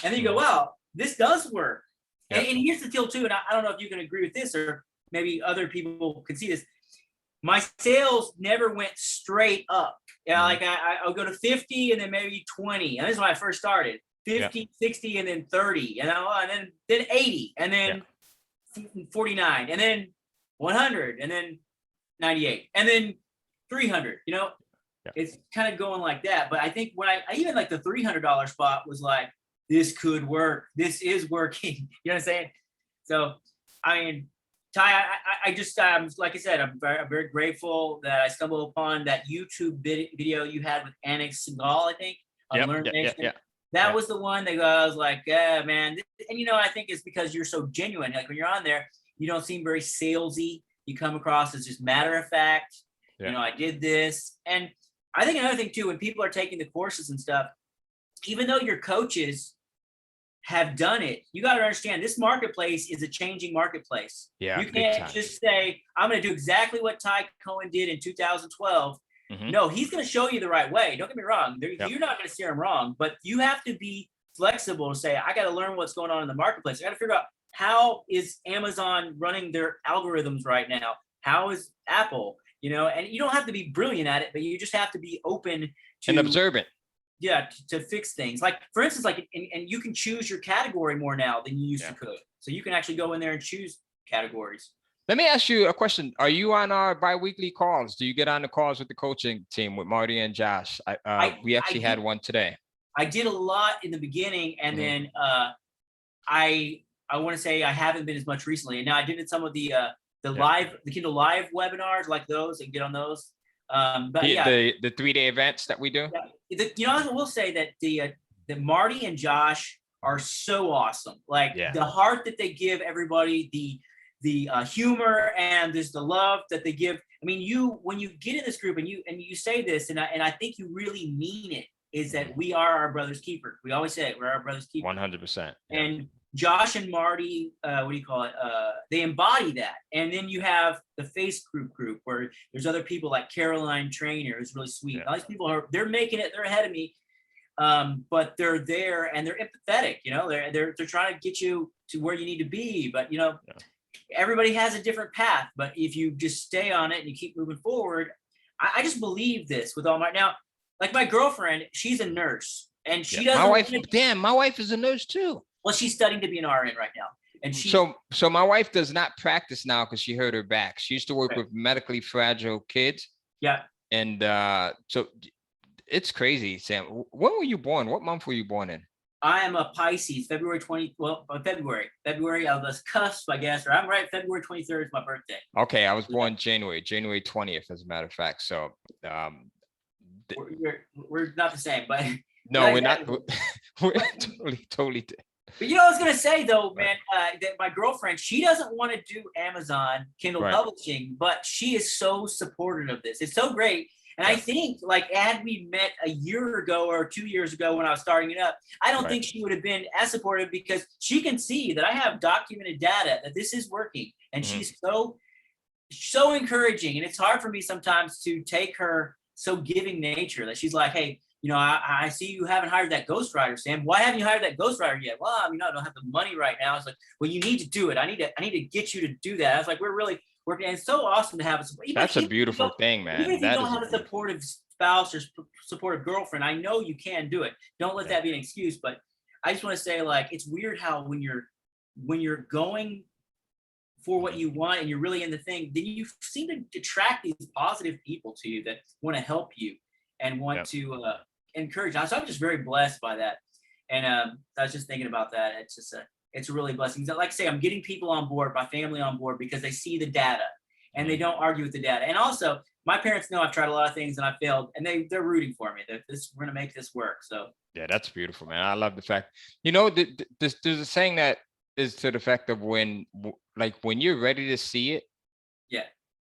and then you go, wow, this does work.
Yep.
And here's the deal too, and I don't know if you can agree with this, or maybe other people can see this. My sales never went straight up. Yeah, like I'll go to 50 and then maybe 20. And this is when I first started. 50, 60, and then 30, and then 80, and then 49, and then 100, and then 98, and then 300. You know, it's kind of going like that. But I think when I even like the $300 spot was like, this could work. This is working. You know what I'm saying? So, I mean, Ty, I just, like I said, I'm very grateful that I stumbled upon that YouTube video you had with Annex Segal, I think, on Learn Nation. That was the one that I was like, yeah, man. And, you know, I think it's because you're so genuine. Like when you're on there, you don't seem very salesy. You come across as just matter of fact. You know, I did this. And I think another thing too, when people are taking the courses and stuff, even though your coaches have done it, you got to understand this marketplace is a changing marketplace. Yeah, you can't just say, I'm going to do exactly what Ty Cohen did in 2012. No, he's going to show you the right way. Don't get me wrong. You're not going to steer him wrong, but you have to be flexible to say, I got to learn what's going on in the marketplace. I got to figure out how is Amazon running their algorithms right now? How is Apple, you know, and you don't have to be brilliant at it, but you just have to be open to
and observant.
Yeah, to fix things. Like, for instance, like, and you can choose your category more now than you used to could. So you can actually go in there and choose categories.
Let me ask you a question. Are you on our bi-weekly calls? Do you get on the calls with the coaching team with Marty and Josh? We actually had one today.
I did a lot in the beginning, and then I want to say I haven't been as much recently. And now I did some of the Kindle Live webinars, like those, and get on those. But
the 3-day events that we do.
You know, I will say that the Marty and Josh are so awesome. Like the heart that they give everybody, the humor, and there's the love that they give. I mean, when you get in this group and you say this, and I think you really mean it, is that we are our brother's keeper. We always say it, we're our brother's keeper.
100%.
And Josh and Marty, they embody that. And then you have the face group where there's other people like Caroline Trainer, who's really sweet. All these people they're making it, they're ahead of me. But they're there and they're empathetic, you know, they're trying to get you to where you need to be. But you know, everybody has a different path. But if you just stay on it and you keep moving forward, I just believe this with all my like my girlfriend, she's a nurse, and she doesn't.
My wife is a nurse too.
Well, she's studying to be an RN right now. And
so my wife does not practice now because she hurt her back. She used to work with medically fragile kids.
Yeah.
And so it's crazy, Sam. When were you born? What month were you born in?
I am a Pisces, February. February of the cusp, I guess, or I'm right. February 23rd is my birthday.
Okay, I was born January 20th, as a matter of fact. So
we're not the same, but
no, we're not. We're totally.
But you know, I was gonna say though, man, that my girlfriend, she doesn't want to do Amazon Kindle publishing, but she is so supportive of this. It's so great. And I think, like, had we met a year ago or 2 years ago when I was starting it up, I don't think she would have been as supportive, because she can see that I have documented data that this is working, and she's so encouraging. And it's hard for me sometimes to take her so giving nature that she's like, hey, you know, I see you haven't hired that ghostwriter, Sam. Why haven't you hired that ghostwriter yet? Well, I mean, I don't have the money right now. It's like, well, you need to do it. I need to get you to do that. I was like, we're really working. And it's so awesome to have a support.
That's a beautiful thing, man.
Even if you don't have a supportive spouse or supportive girlfriend, I know you can do it. Don't let that be an excuse. But I just want to say, like, it's weird how when you're going for what you want and you're really in the thing, then you seem to attract these positive people to you that want to help you and want to encourage. So I'm just very blessed by that. And I was just thinking about that. It's just it's really a blessing. Like I say, I'm getting people on board, my family on board, because they see the data and they don't argue with the data. And also, my parents know I've tried a lot of things and I failed, and they're rooting for me. We're going to make this work. So
yeah, that's beautiful, man. I love the fact, you know, there's a saying that is to the effect of when you're ready to see it,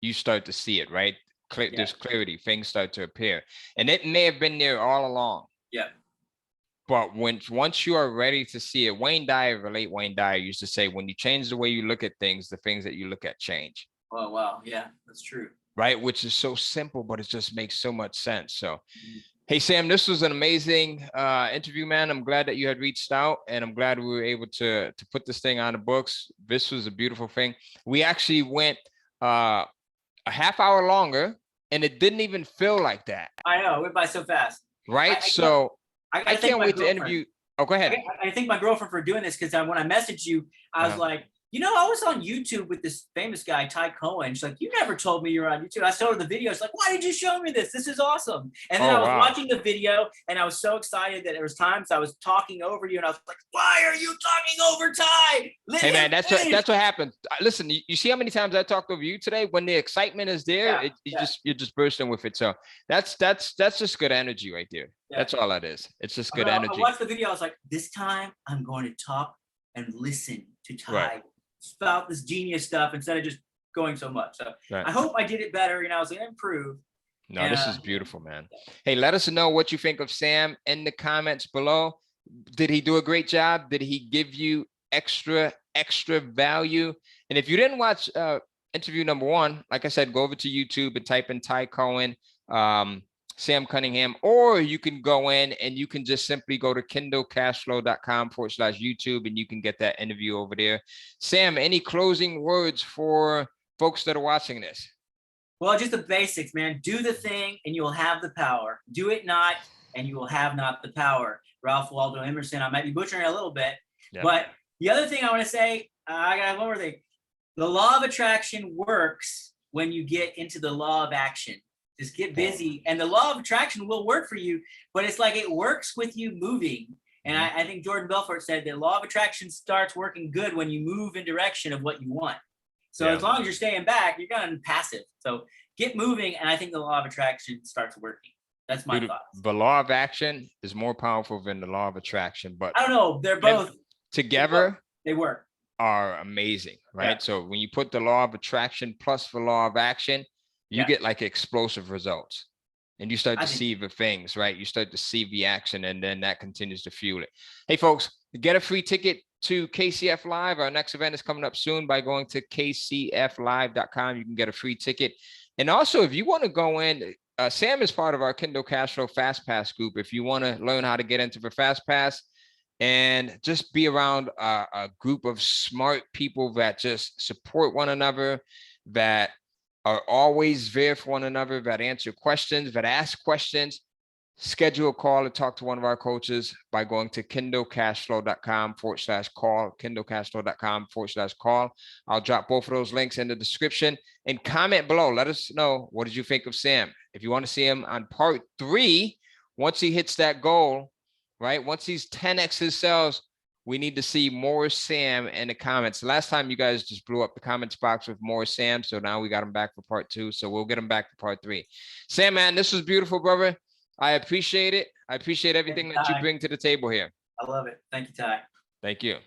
you start to see it, right? There's clarity, things start to appear, and it may have been there all along. Yeah. But once you are ready to see it, Wayne Dyer used to say, when you change the way you look at things, the things that you look at change.
Oh, wow. Yeah, that's true.
Right. Which is so simple, but it just makes so much sense. So Hey, Sam, this was an amazing interview, man. I'm glad that you had reached out, and I'm glad we were able to put this thing on the books. This was a beautiful thing. We actually went a half hour longer, and it didn't even feel like that.
I know, it went by so fast.
Right? I can't wait to interview. Oh, go ahead.
I thank my girlfriend for doing this, because when I messaged you, I was like, you know, I was on YouTube with this famous guy, Ty Cohen. She's like, you never told me you were on YouTube. I showed her the video. She's like, why did you show me this? This is awesome. And then I was watching the video, and I was so excited that there was times I was talking over you, and I was like, why are you talking over Ty?
Hey, man, that's what happens. Listen, you see how many times I talked over you today? When the excitement is there, you're just bursting with it. So that's just good energy right there. Yeah. That's all that is. It's just good energy.
I watched the video. I was like, this time I'm going to talk and listen to Ty spout this genius stuff instead of just going so much. So I hope I did it better. You know, I was going to improve.
No, this is beautiful, man. Hey, let us know what you think of Sam in the comments below. Did he do a great job? Did he give you extra value? And if you didn't watch interview number 1, like I said, go over to YouTube and type in Ty Cohen, Sam Cunningham, or you can go in and you can just simply go to kindlecashflow.com/YouTube, and you can get that interview over there. Sam, any closing words for folks that are watching this?
Well, just the basics, man. Do the thing and you will have the power. Do it not, and you will have not the power. Ralph Waldo Emerson. I might be butchering it a little bit, but the other thing I want to say, I got one more thing. The law of attraction works when you get into the law of action. Just get busy, and the law of attraction will work for you, but it's like it works with you moving. And I think Jordan Belfort said the law of attraction starts working good when you move in direction of what you want. So as long as you're staying back, you're going to be passive. So get moving, and I think the law of attraction starts working. That's my thoughts.
The law of action is more powerful than the law of attraction, but
I don't know. They're both
together.
They work.
Are amazing, right? Yeah. So when you put the law of attraction plus the law of action, you get like explosive results, and you start to see the things, right? You start to see the action, and then that continues to fuel it. Hey, folks, get a free ticket to KCF Live. Our next event is coming up soon. By going to kcflive.com, you can get a free ticket. And also, if you want to go in, Sam is part of our Kindle Cashflow Fast Pass group. If you want to learn how to get into the Fast Pass and just be around a group of smart people that just support one another, that are always there for one another, that answer questions, that ask questions, schedule a call to talk to one of our coaches by going to kindlecashflow.com/call, kindlecashflow.com/call. I'll drop both of those links in the description, and comment below. Let us know, what did you think of Sam? If you want to see him on part 3, once he hits that goal, right? Once he's 10x his sales, we need to see more Sam in the comments. Last time you guys just blew up the comments box with more Sam. So now we got him back for part 2. So we'll get him back for part 3. Sam, man, this was beautiful, brother. I appreciate it. I appreciate everything that you bring to the table here.
I love it. Thank you, Ty.
Thank you.